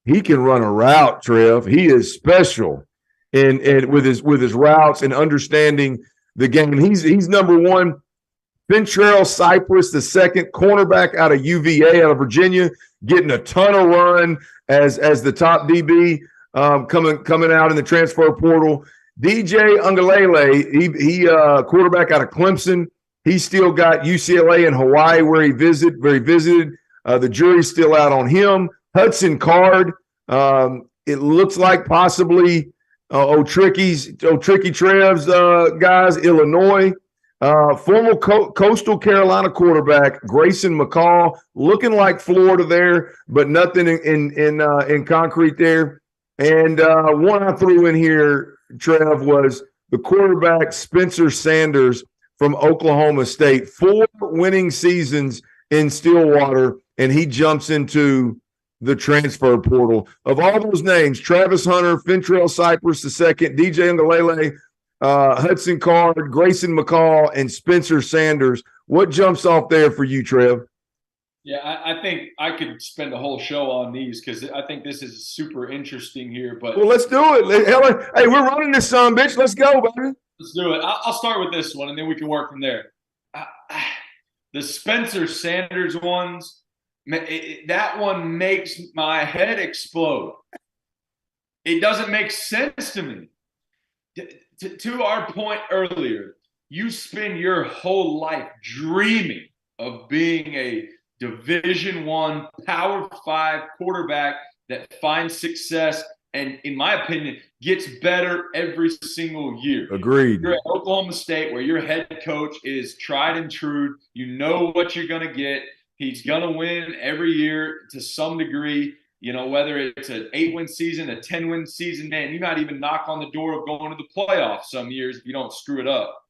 He can run a route, Trev. He is special in with his routes and understanding the game. He's number one. Ventrell Cypress, the second cornerback out of UVA, out of Virginia, getting a ton of run as the top DB coming out in the transfer portal. DJ Uiagalelei, he quarterback out of Clemson. He's still got UCLA and Hawaii where he visited. The jury's still out on him. Hudson Card, it looks like possibly Tricky Trev's guys, Illinois. Former Coastal Carolina quarterback Grayson McCall, looking like Florida there, but nothing in concrete there. And one I threw in here, Trev, was the quarterback Spencer Sanders from Oklahoma State. 4 winning seasons in Stillwater, and he jumps into the transfer portal. Of all those names, Travis Hunter, Ventrell Cypress the second, DJ Uiagalelei, Hudson Card, Grayson McCall, and Spencer Sanders. What jumps off there for you, Trev? Yeah, I think I could spend a whole show on these because I think this is super interesting here. But well, let's do it. Hey, we're running this son, bitch. Let's go, baby. Let's do it. I'll start with this one, and then we can work from there. The Spencer Sanders ones, that one makes my head explode. It doesn't make sense to me. To our point earlier, you spend your whole life dreaming of being a Division I, Power 5 quarterback that finds success and, in my opinion, gets better every single year. Agreed. You're at Oklahoma State where your head coach is tried and true. You know what you're going to get. He's going to win every year to some degree. You know, whether it's an 8-win season, a 10-win season, man, you might even knock on the door of going to the playoffs some years if you don't screw it up.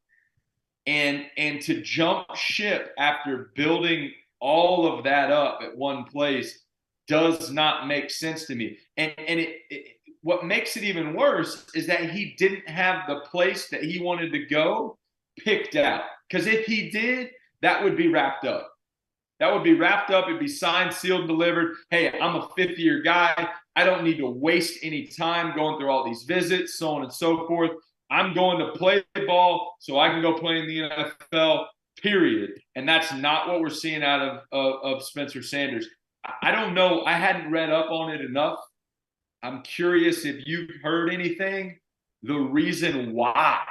And to jump ship after building all of that up at one place does not make sense to me. And what makes it even worse is that he didn't have the place that he wanted to go picked out. Because if he did, that would be wrapped up. That would be wrapped up. It'd be signed, sealed, delivered. Hey, I'm a fifth-year guy. I don't need to waste any time going through all these visits, so on and so forth. I'm going to play ball so I can go play in the NFL, period. And that's not what we're seeing out of Spencer Sanders. I don't know. I hadn't read up on it enough. I'm curious if you've heard anything, the reason why.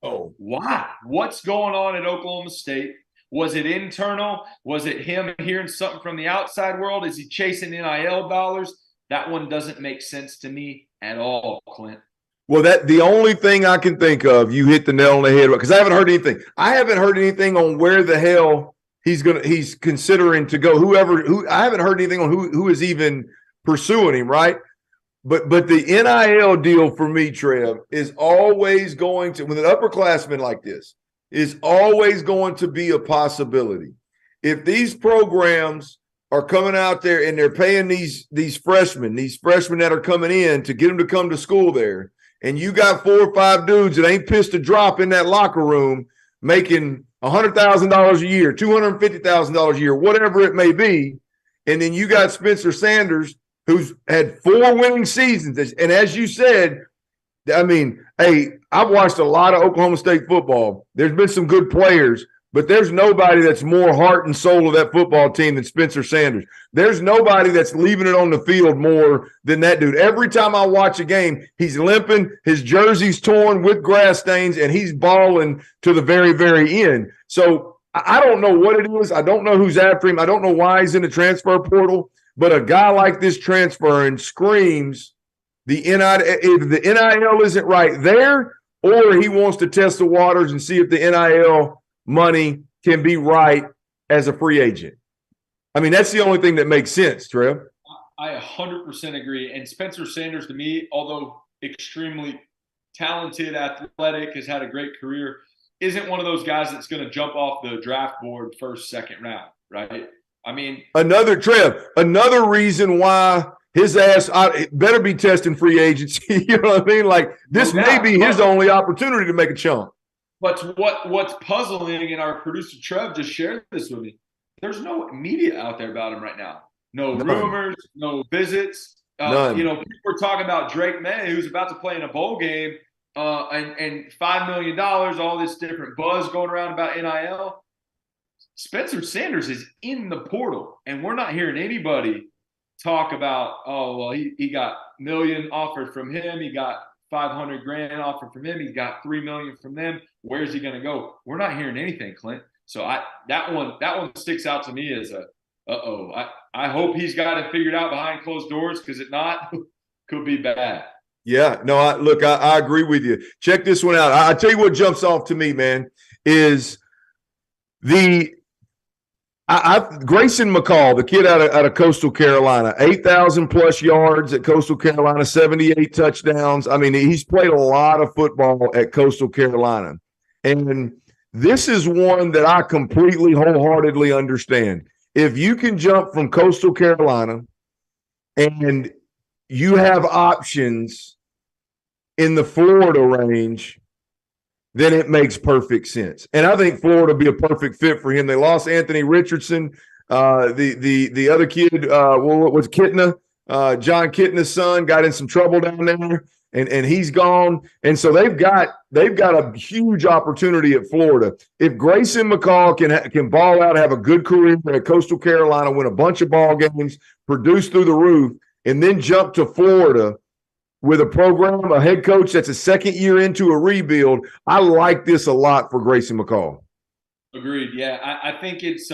Oh, why? What's going on at Oklahoma State? Was it internal? Was it him hearing something from the outside world? Is he chasing NIL dollars? That one doesn't make sense to me at all, Clint. Well, the only thing I can think of, you hit the nail on the head, because I haven't heard anything. I haven't heard anything on where the hell he's considering to go. I haven't heard anything on who is even pursuing him, right? But the NIL deal for me, Trev, is always going to, with an upperclassman like this, is always going to be a possibility. If these programs are coming out there and they're paying these freshmen that are coming in to get them to come to school there, and you got 4 or 5 dudes that ain't pissed a drop in that locker room making $100,000 a year, $250,000 a year, whatever it may be. And then you got Spencer Sanders, who's had 4 winning seasons. And as you said, I mean, hey, I've watched a lot of Oklahoma State football. There's been some good players, but there's nobody that's more heart and soul of that football team than Spencer Sanders. There's nobody that's leaving it on the field more than that dude. Every time I watch a game, he's limping, his jersey's torn with grass stains, and he's balling to the very, very end. So I don't know what it is. I don't know who's after him. I don't know why he's in the transfer portal, but a guy like this transferring screams the NIL, if the NIL isn't right there, or he wants to test the waters and see if the NIL money can be right as a free agent. I mean, that's the only thing that makes sense, Trev. I 100% agree. And Spencer Sanders, to me, although extremely talented, athletic, has had a great career, isn't one of those guys that's going to jump off the draft board first, second round, right? I mean, another reason why his ass better be testing free agency. You know what I mean? Like, this may be his only opportunity to make a chunk. But what's puzzling, and our producer Trev just shared this with me, there's no media out there about him right now. No rumors, no visits. People are talking about Drake May, who's about to play in a bowl game, and $5 million, all this different buzz going around about NIL. Spencer Sanders is in the portal, and we're not hearing anybody talk about, he got $1 million offered from him, he got $500,000 offered from him, he got $3 million from them. Where's he going to go? We're not hearing anything, Clint. So that one sticks out to me as I hope he's got it figured out behind closed doors, because if not, could be bad. Yeah, no, I agree with you. Check this one out. I tell you what jumps off to me, man, is Grayson McCall, the kid out of Coastal Carolina, 8,000 plus yards at Coastal Carolina, 78 touchdowns. I mean, he's played a lot of football at Coastal Carolina. And this is one that I completely wholeheartedly understand. If you can jump from Coastal Carolina and you have options in the Florida range, then it makes perfect sense. And I think Florida would be a perfect fit for him. They lost Anthony Richardson. The other kid, what was Kitna? John Kitna's son got in some trouble down there, and he's gone. And so they've got a huge opportunity at Florida. If Grayson McCall can ball out, have a good career at Coastal Carolina, win a bunch of ball games, produce through the roof, and then jump to Florida with a program, a head coach that's a second year into a rebuild, I like this a lot for Grayson McCall. Agreed. Yeah, I think it's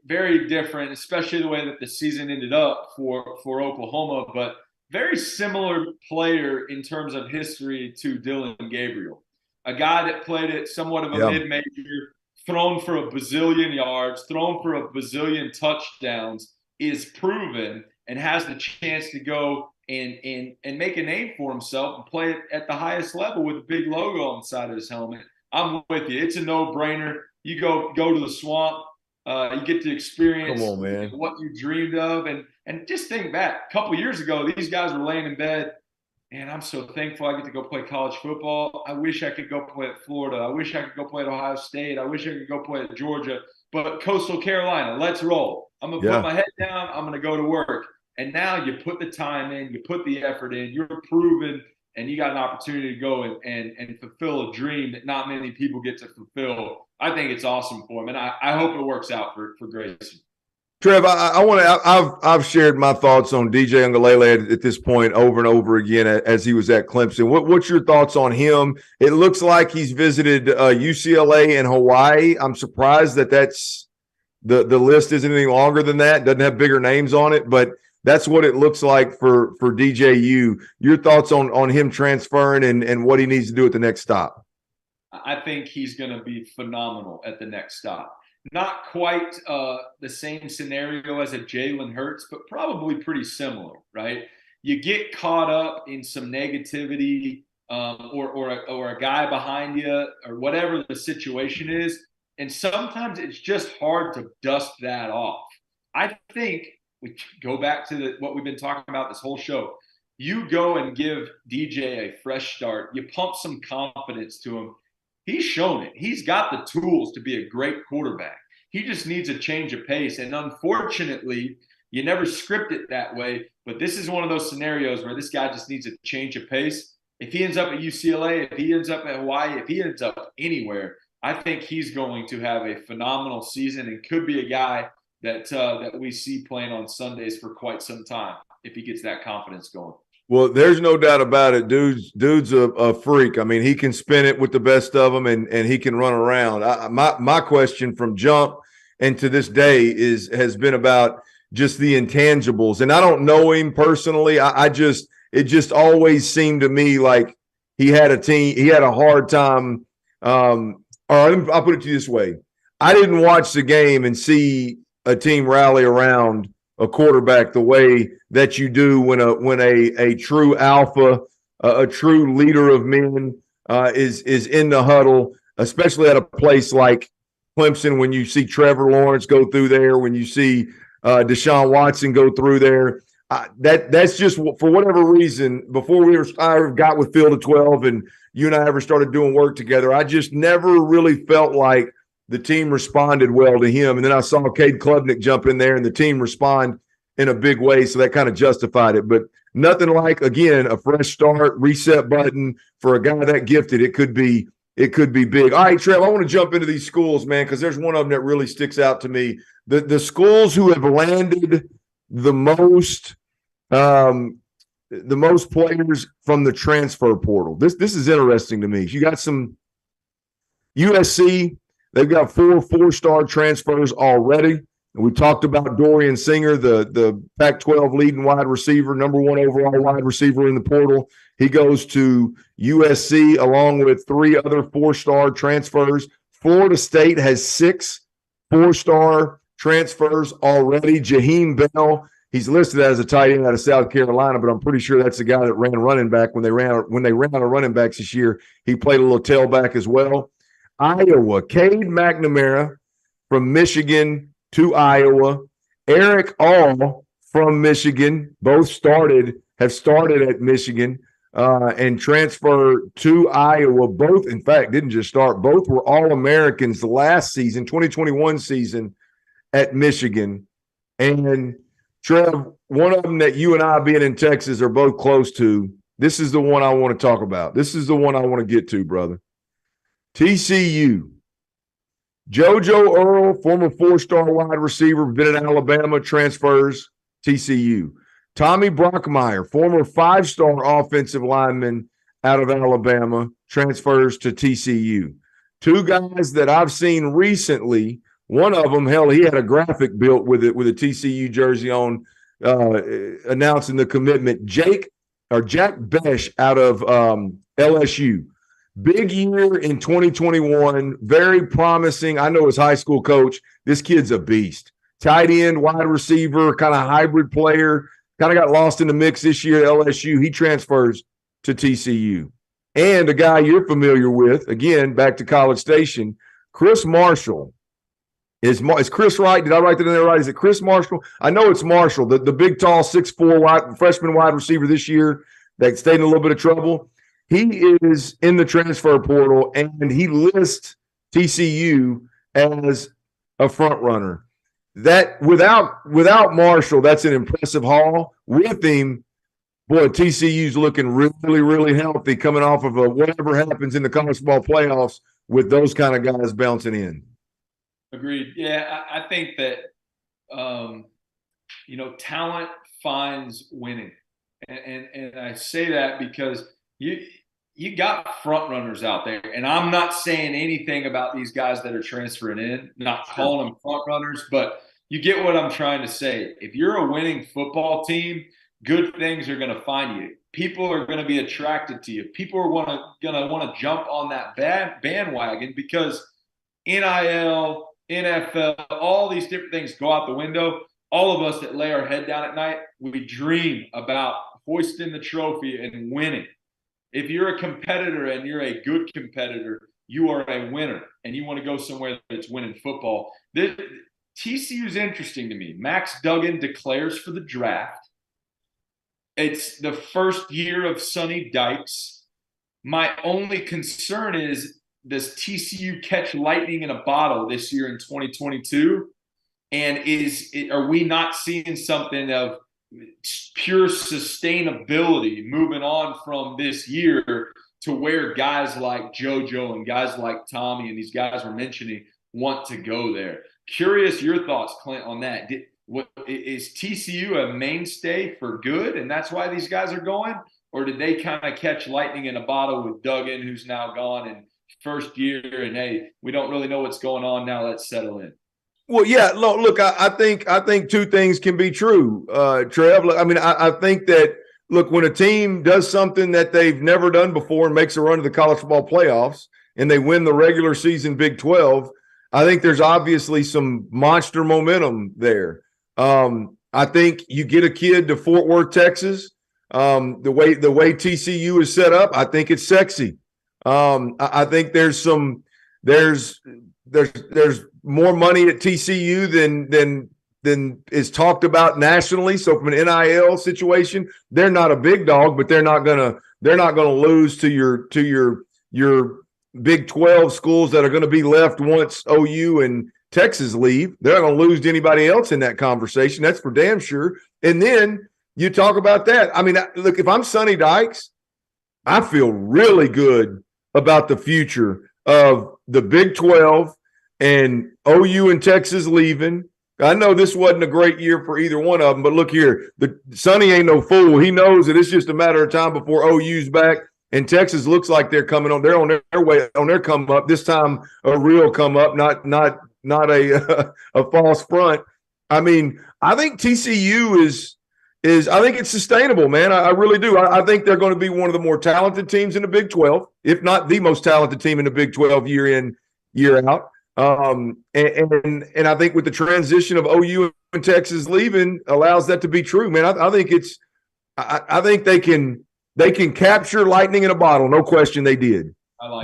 very different, especially the way that the season ended up for Oklahoma, but very similar player in terms of history to Dillon Gabriel, a guy that played at somewhat of a mid-major, thrown for a bazillion yards, thrown for a bazillion touchdowns, is proven and has the chance to go and make a name for himself and play it at the highest level with a big logo on the side of his helmet. I'm with you. It's a no-brainer. You go to the swamp. You get to experience what you dreamed of. And just think back. A couple years ago, these guys were laying in bed, and I'm so thankful I get to go play college football. I wish I could go play at Florida. I wish I could go play at Ohio State. I wish I could go play at Georgia. But Coastal Carolina, let's roll. I'm going to put my head down. I'm going to go to work. And now you put the time in, you put the effort in, you're proven, and you got an opportunity to go and fulfill a dream that not many people get to fulfill. I think it's awesome for him, and I hope it works out for Grayson. Trev, I've shared my thoughts on DJ Uiagalelei at this point over and over again as he was at Clemson. What's your thoughts on him? It looks like he's visited UCLA and Hawaii. I'm surprised that's the list isn't any longer than that. Doesn't have bigger names on it, but that's what it looks like for DJU. Your thoughts on him transferring and what he needs to do at the next stop? I think he's going to be phenomenal at the next stop. Not quite the same scenario as a Jalen Hurts, but probably pretty similar, right? You get caught up in some negativity or a guy behind you or whatever the situation is, and sometimes it's just hard to dust that off. I think we go back to what we've been talking about this whole show. You go and give DJ a fresh start. You pump some confidence to him. He's shown it. He's got the tools to be a great quarterback. He just needs a change of pace. And unfortunately, you never script it that way. But this is one of those scenarios where this guy just needs a change of pace. If he ends up at UCLA, if he ends up at Hawaii, if he ends up anywhere, I think he's going to have a phenomenal season and could be a guy that we see playing on Sundays for quite some time if he gets that confidence going. Well, there's no doubt about it. Dude's a freak. I mean, he can spin it with the best of them, and he can run around. My question from jump and to this day has been about just the intangibles. And I don't know him personally. It just always seemed to me like he had a hard time. Or I'll put it to you this way. I didn't watch the game and see a team rally around a quarterback the way that you do when a true alpha, a true leader of men is in the huddle, especially at a place like Clemson, when you see Trevor Lawrence go through there, when you see Deshaun Watson go through there. That's just, for whatever reason, before I got with Field of 12 and you and I ever started doing work together, I just never really felt like the team responded well to him. And then I saw Cade Klubnik jump in there and the team respond in a big way, so that kind of justified it. But nothing like, again, a fresh start, reset button for a guy that gifted. It could be big. All right, Trev, I want to jump into these schools, man, because there's one of them that really sticks out to me. The schools who have landed the most players from the transfer portal. This is interesting to me. You got some USC. They've got 4 4-star transfers already. And we talked about Dorian Singer, the Pac-12 leading wide receiver, number 1 overall wide receiver in the portal. He goes to USC along with 3 other 4-star transfers. Florida State has 6 4-star transfers already. Jaheim Bell, he's listed as a tight end out of South Carolina, but I'm pretty sure that's the guy that ran running back when they ran out of running backs this year. He played a little tailback as well. Iowa, Cade McNamara from Michigan to Iowa. Eric All from Michigan, both have started at Michigan and transferred to Iowa. Both, in fact, didn't just start. Both were All-Americans last season, 2021 season at Michigan. And Trev, one of them that you and I, being in Texas, are both close to, this is the one I want to talk about. This is the one I want to get to, brother. TCU. JoJo Earl, former 4-star wide receiver, been at Alabama, transfers TCU. Tommy Brockmeyer, former 5-star offensive lineman out of Alabama, transfers to TCU. 2 guys that I've seen recently. One of them, hell, he had a graphic built with a TCU jersey on, announcing the commitment. Jack Besh out of LSU. Big year in 2021, very promising. I know his high school coach. This kid's a beast. Tight end, wide receiver, kind of hybrid player. Kind of got lost in the mix this year at LSU. He transfers to TCU. And a guy you're familiar with, again, back to College Station, Chris Marshall. Is Chris right? Did I write that in there right? Is it Chris Marshall? I know it's Marshall, the big, tall, 6'4" freshman wide receiver this year that stayed in a little bit of trouble. He is in the transfer portal, and he lists TCU as a front runner. That without Marshall, that's an impressive haul. With him, boy, TCU's looking really, really healthy coming off of whatever happens in the college football playoffs with those kind of guys bouncing in. Agreed. Yeah, I think that talent finds winning, and I say that because you got front runners out there, and I'm not saying anything about these guys that are transferring in, not calling them front runners, but you get what I'm trying to say. If you're a winning football team, good things are going to find you. People are going to be attracted to you. People are going to want to jump on that bandwagon because NIL, NFL, all these different things go out the window. All of us that lay our head down at night, we dream about hoisting the trophy and winning. If you're a competitor and you're a good competitor, you are a winner, and you want to go somewhere that's winning football. TCU is interesting to me. Max Duggan declares for the draft. It's the first year of Sonny Dykes. My only concern is does TCU catch lightning in a bottle this year in 2022? And are we not seeing something of pure sustainability moving on from this year to where guys like JoJo and guys like Tommy and these guys we're mentioning want to go there? Curious your thoughts, Clint, on that. Is TCU a mainstay for good, and that's why these guys are going? Or did they kind of catch lightning in a bottle with Duggan, who's now gone in first year, and hey, we don't really know what's going on now, let's settle in? Well, yeah, look, I think two things can be true, Trev. I mean, I think that, look, when a team does something that they've never done before and makes a run to the college football playoffs and they win the regular season Big 12, I think there's obviously some monster momentum there. I think you get a kid to Fort Worth, Texas. The way TCU is set up, I think it's sexy. I think there's more money at TCU than is talked about nationally. So from an NIL situation, they're not a big dog, but they're not gonna lose to your Big 12 schools that are going to be left once OU and Texas leave. They're not going to lose to anybody else in that conversation. That's for damn sure. And then you talk about that. I mean, look, if I'm Sonny Dykes, I feel really good about the future of the Big 12 and OU and Texas leaving. I know this wasn't a great year for either one of them, but look here, Sonny ain't no fool. He knows that it's just a matter of time before OU's back, and Texas looks like they're coming on. They're on their way, on their come up. This time, a real come up, not a false front. I mean, I think TCU is I think it's sustainable, man. I really do. I think they're going to be one of the more talented teams in the Big 12, if not the most talented team in the Big 12 year in, year out. And I think with the transition of OU and Texas leaving allows that to be true, man. I think they can capture lightning in a bottle, no question they did.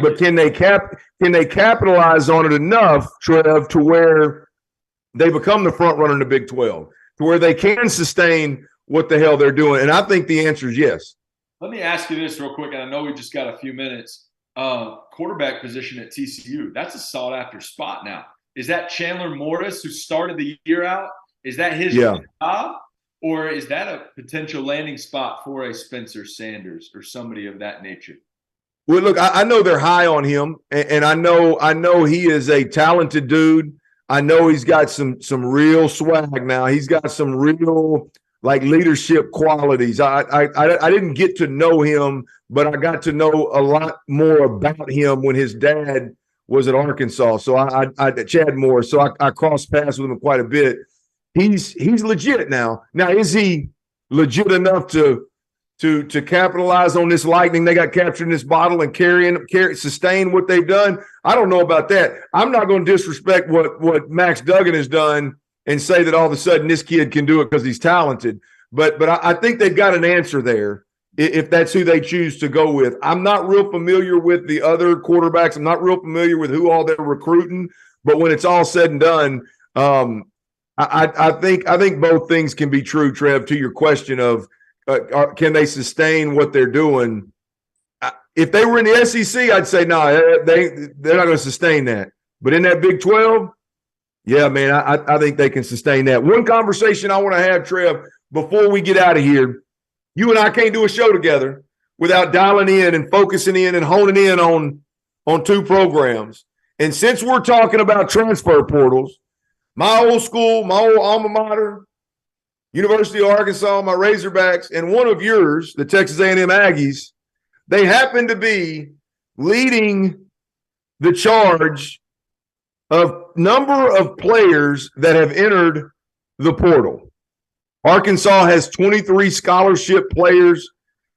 But can they capitalize on it enough, Trev, to where they become the front runner in the Big 12, to where they can sustain what the hell they're doing? And I think the answer is yes. Let me ask you this real quick, and I know we just got a few minutes. Quarterback position at TCU, that's a sought-after spot now. Is that Chandler Morris, who started the year out? Is that his job? Or is that a potential landing spot for a Spencer Sanders or somebody of that nature? Well, look, I know they're high on him, and I know he is a talented dude. I know he's got some real swag now. He's got some real leadership qualities. I didn't get to know him, but I got to know a lot more about him when his dad was at Arkansas. So I Chad Morris. So I crossed paths with him quite a bit. He's legit now. Now, is he legit enough to capitalize on this lightning they got captured in this bottle and sustain what they've done? I don't know about that. I'm not going to disrespect what Max Duggan has done and say that all of a sudden this kid can do it because he's talented. But I think they've got an answer there if that's who they choose to go with. I'm not real familiar with the other quarterbacks. I'm not real familiar with who all they're recruiting. But when it's all said and done, I think both things can be true, Trev, to your question of can they sustain what they're doing? If they were in the SEC, I'd say no, they're not going to sustain that. But in that Big 12, yeah, man, I think they can sustain that. One conversation I want to have, Trev, before we get out of here, you and I can't do a show together without dialing in and focusing in and honing in on two programs. And since we're talking about transfer portals, my old school, my old alma mater, University of Arkansas, my Razorbacks, and one of yours, the Texas A&M Aggies, they happen to be leading the charge of number of players that have entered the portal. Arkansas has 23 scholarship players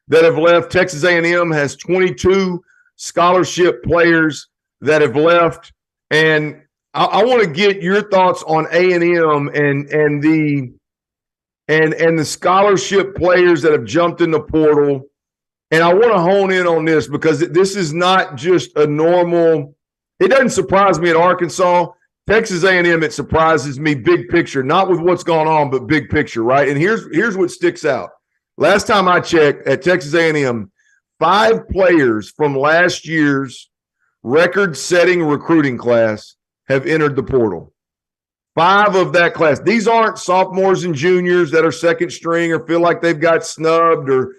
that have left. Texas A&M has 22 scholarship players that have left. And I want to get your thoughts on A&M and the scholarship players that have jumped in the portal. And I want to hone in on this because this is not just a normal. It doesn't surprise me at Arkansas. Texas A&M, it surprises me big picture, not with what's going on, but big picture, right? And here's what sticks out. Last time I checked at Texas A&M, 5 players from last year's record-setting recruiting class have entered the portal. 5 of that class. These aren't sophomores and juniors that are second string or feel like they've got snubbed or,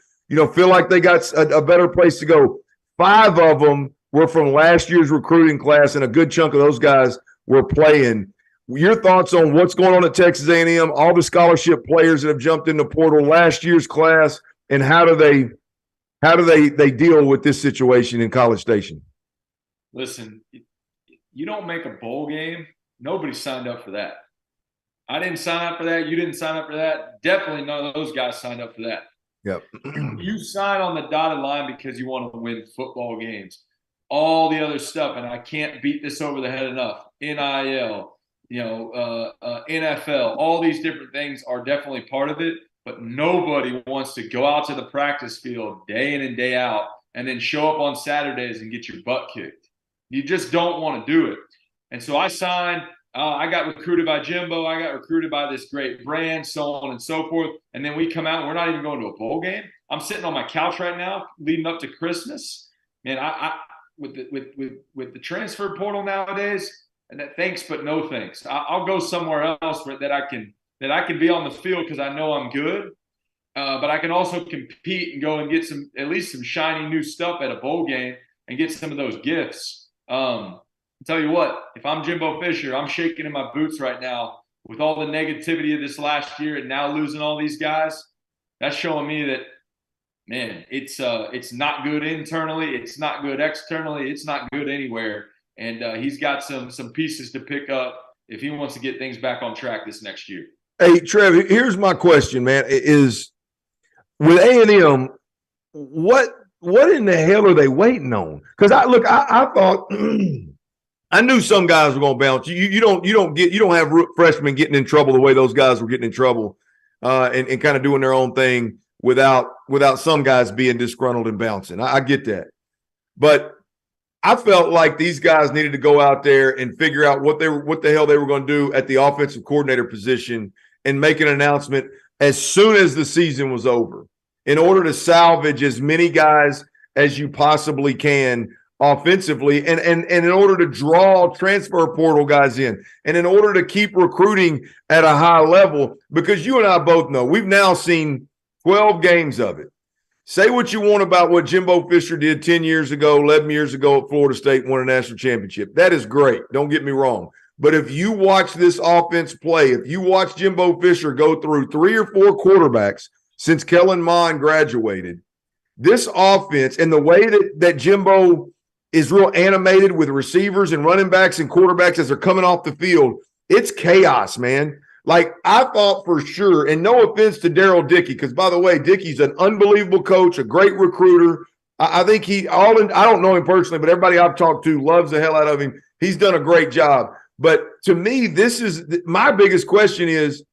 feel like they got a better place to go. 5 of them were from last year's recruiting class, and a good chunk of those guys were playing. Your thoughts on what's going on at Texas A&M, all the scholarship players that have jumped in the portal, last year's class, and how do they deal with this situation in College Station? Listen, you don't make a bowl game. Nobody signed up for that. I didn't sign up for that. You didn't sign up for that. Definitely none of those guys signed up for that. Yep. You sign on the dotted line because you want to win football games. All the other stuff, and I can't beat this over the head enough, NIL, NFL, all these different things are definitely part of it, but nobody wants to go out to the practice field day in and day out and then show up on Saturdays and get your butt kicked. You just don't want to do it. And so I signed. I got recruited by Jimbo. I got recruited by this great brand, so on and so forth. And then we come out and we're not even going to a bowl game. I'm sitting on my couch right now leading up to Christmas. Man, I with the transfer portal nowadays, and that thanks but no thanks. I'll go somewhere else that I can be on the field because I know I'm good. But I can also compete and go and get at least some shiny new stuff at a bowl game and get some of those gifts. I'll tell you what, if I'm Jimbo Fisher, I'm shaking in my boots right now with all the negativity of this last year and now losing all these guys. That's showing me that, man, it's not good internally. It's not good externally. It's not good anywhere. And he's got some pieces to pick up if he wants to get things back on track this next year. Hey, Trevor, here's my question, man, is with A&M, what in the hell are they waiting on? Because I thought I knew some guys were going to bounce. You don't have freshmen getting in trouble the way those guys were getting in trouble and kind of doing their own thing without some guys being disgruntled and bouncing. I get that. But I felt like these guys needed to go out there and figure out what the hell they were going to do at the offensive coordinator position and make an announcement as soon as the season was over in order to salvage as many guys as you possibly can offensively and in order to draw transfer portal guys in and in order to keep recruiting at a high level, because you and I both know we've now seen 12 games of it. Say what you want about what Jimbo Fisher did 10 years ago, 11 years ago at Florida State, won a national championship. That is great. Don't get me wrong. But if you watch this offense play, if you watch Jimbo Fisher go through 3 or 4 quarterbacks since Kellen Mond graduated, this offense and the way that Jimbo is real animated with receivers and running backs and quarterbacks as they're coming off the field, it's chaos, man. Like, I thought for sure, and no offense to Daryl Dickey, because, by the way, Dickey's an unbelievable coach, a great recruiter. I think I don't know him personally, but everybody I've talked to loves the hell out of him. He's done a great job. But to me, this is my biggest question is,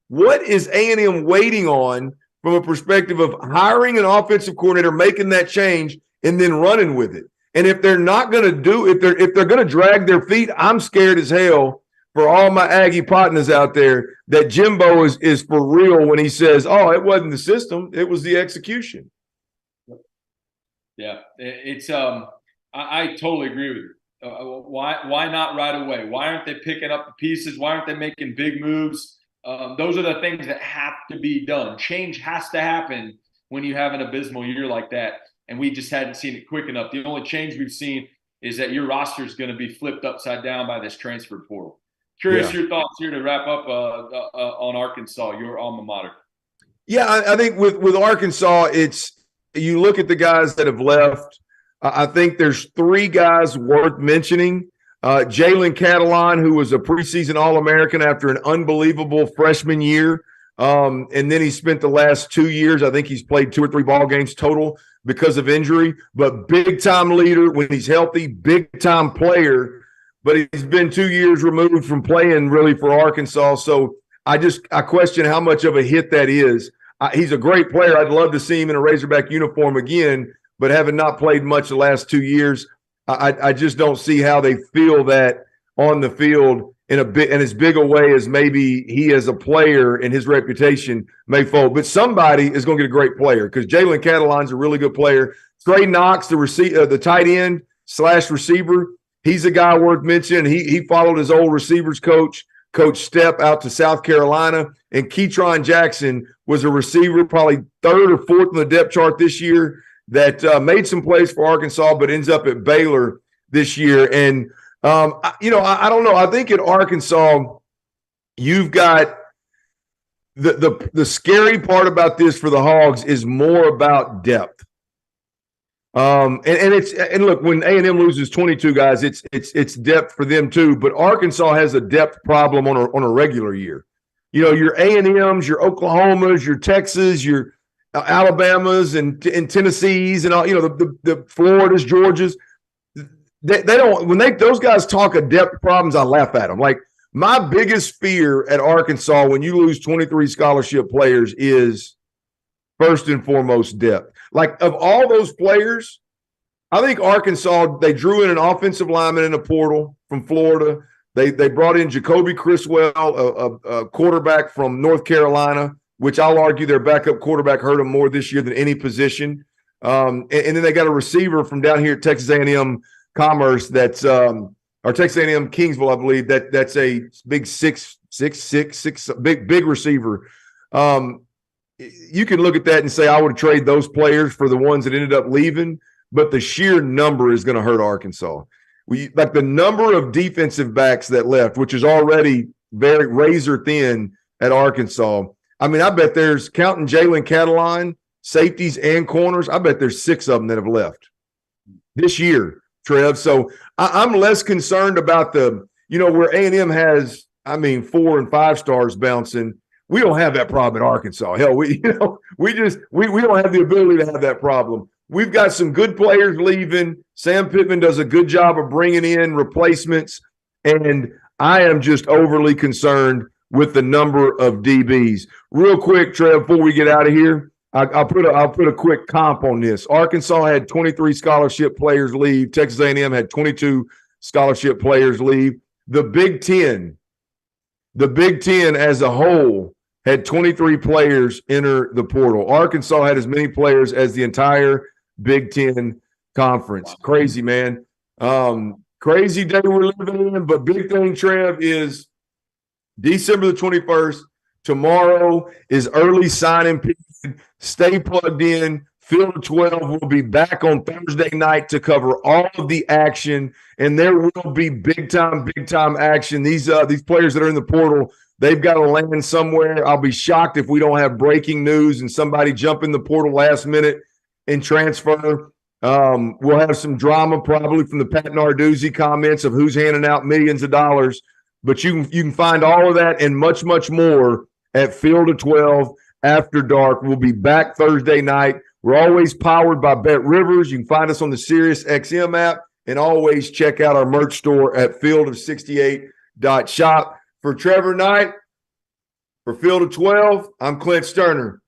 what is A&M waiting on from a perspective of hiring an offensive coordinator, making that change, and then running with it? And if they're not going to if they're going to drag their feet, I'm scared as hell for all my Aggie partners out there that Jimbo is for real when he says, oh, it wasn't the system, it was the execution. Yeah, it's I totally agree with you. Why not right away? Why aren't they picking up the pieces? Why aren't they making big moves? Those are the things that have to be done. Change has to happen when you have an abysmal year like that, and we just hadn't seen it quick enough. The only change we've seen is that your roster is going to be flipped upside down by this transfer portal. Curious your thoughts here to wrap up on Arkansas, your alma mater. Yeah, I think with Arkansas, it's you look at the guys that have left. I think there's 3 guys worth mentioning. Jalen Catalon, who was a preseason All-American after an unbelievable freshman year. And then he spent the last 2 years, I think he's played 2 or 3 ball games total because of injury. But big-time leader when he's healthy, big-time player. But he's been 2 years removed from playing really for Arkansas. So I question how much of a hit that is. He's a great player. I'd love to see him in a Razorback uniform again, but having not played much the last 2 years, I just don't see how they feel that on the field in as big a way as maybe he as a player and his reputation may fold. But somebody is going to get a great player because Jalen Catalon's a really good player. Trey Knox, the tight end, receiver. He's a guy worth mentioning. He followed his old receivers coach, Coach Stepp, out to South Carolina. And Keytron Jackson was a receiver, probably third or fourth in the depth chart this year, that made some plays for Arkansas, but ends up at Baylor this year. And, I don't know. I think at Arkansas, you've got the scary part about this for the Hogs is more about depth. And look, when A&M loses 22 guys, it's depth for them too. But Arkansas has a depth problem on a regular year. Your A&Ms, your Oklahomas, your Texas, your Alabamas, and Tennessees, and all. The Floridas, Georgias. They don't. When those guys talk of depth problems, I laugh at them. Like, my biggest fear at Arkansas when you lose 23 scholarship players is first and foremost depth. Like, of all those players, I think Arkansas, they drew in an offensive lineman in the portal from Florida. They brought in Jacoby Criswell, a quarterback from North Carolina, which I'll argue their backup quarterback hurt them more this year than any position. And then they got a receiver from down here at Texas A&M Commerce that's or Texas A&M Kingsville, I believe, that's a big six big receiver. You can look at that and say I would trade those players for the ones that ended up leaving, but the sheer number is going to hurt Arkansas. Like the number of defensive backs that left, which is already very razor thin at Arkansas. I mean, I bet there's, counting Jalen Cataline, safeties and corners, I bet there's 6 of them that have left this year, Trev. So I'm less concerned about where A&M has, 4 and 5 stars bouncing. We don't have that problem at Arkansas. Hell, we don't have the ability to have that problem. We've got some good players leaving. Sam Pittman does a good job of bringing in replacements, and I am just overly concerned with the number of DBs. Real quick, Trev, before we get out of here, I'll put a quick comp on this. Arkansas had 23 scholarship players leave. Texas A&M had 22 scholarship players leave. The Big Ten as a whole had 23 players enter the portal. Arkansas had as many players as the entire Big Ten conference. Wow. Crazy, man. Crazy day we're living in, but big thing, Trev, is December the 21st. Tomorrow is early signing period. Stay plugged in. Field of 12 will be back on Thursday night to cover all of the action, and there will be big time action. These players that are in the portal, they've got to land somewhere. I'll be shocked if we don't have breaking news and somebody jump in the portal last minute and transfer. We'll have some drama probably from the Pat Narduzzi comments of who's handing out millions of dollars. But you can find all of that and much, much more at Field of 12 after dark. We'll be back Thursday night. We're always powered by Bet Rivers. You can find us on the SiriusXM app, and always check out our merch store at fieldof68.shop. For Trevor Knight, for Field of 12, I'm Clint Stoerner.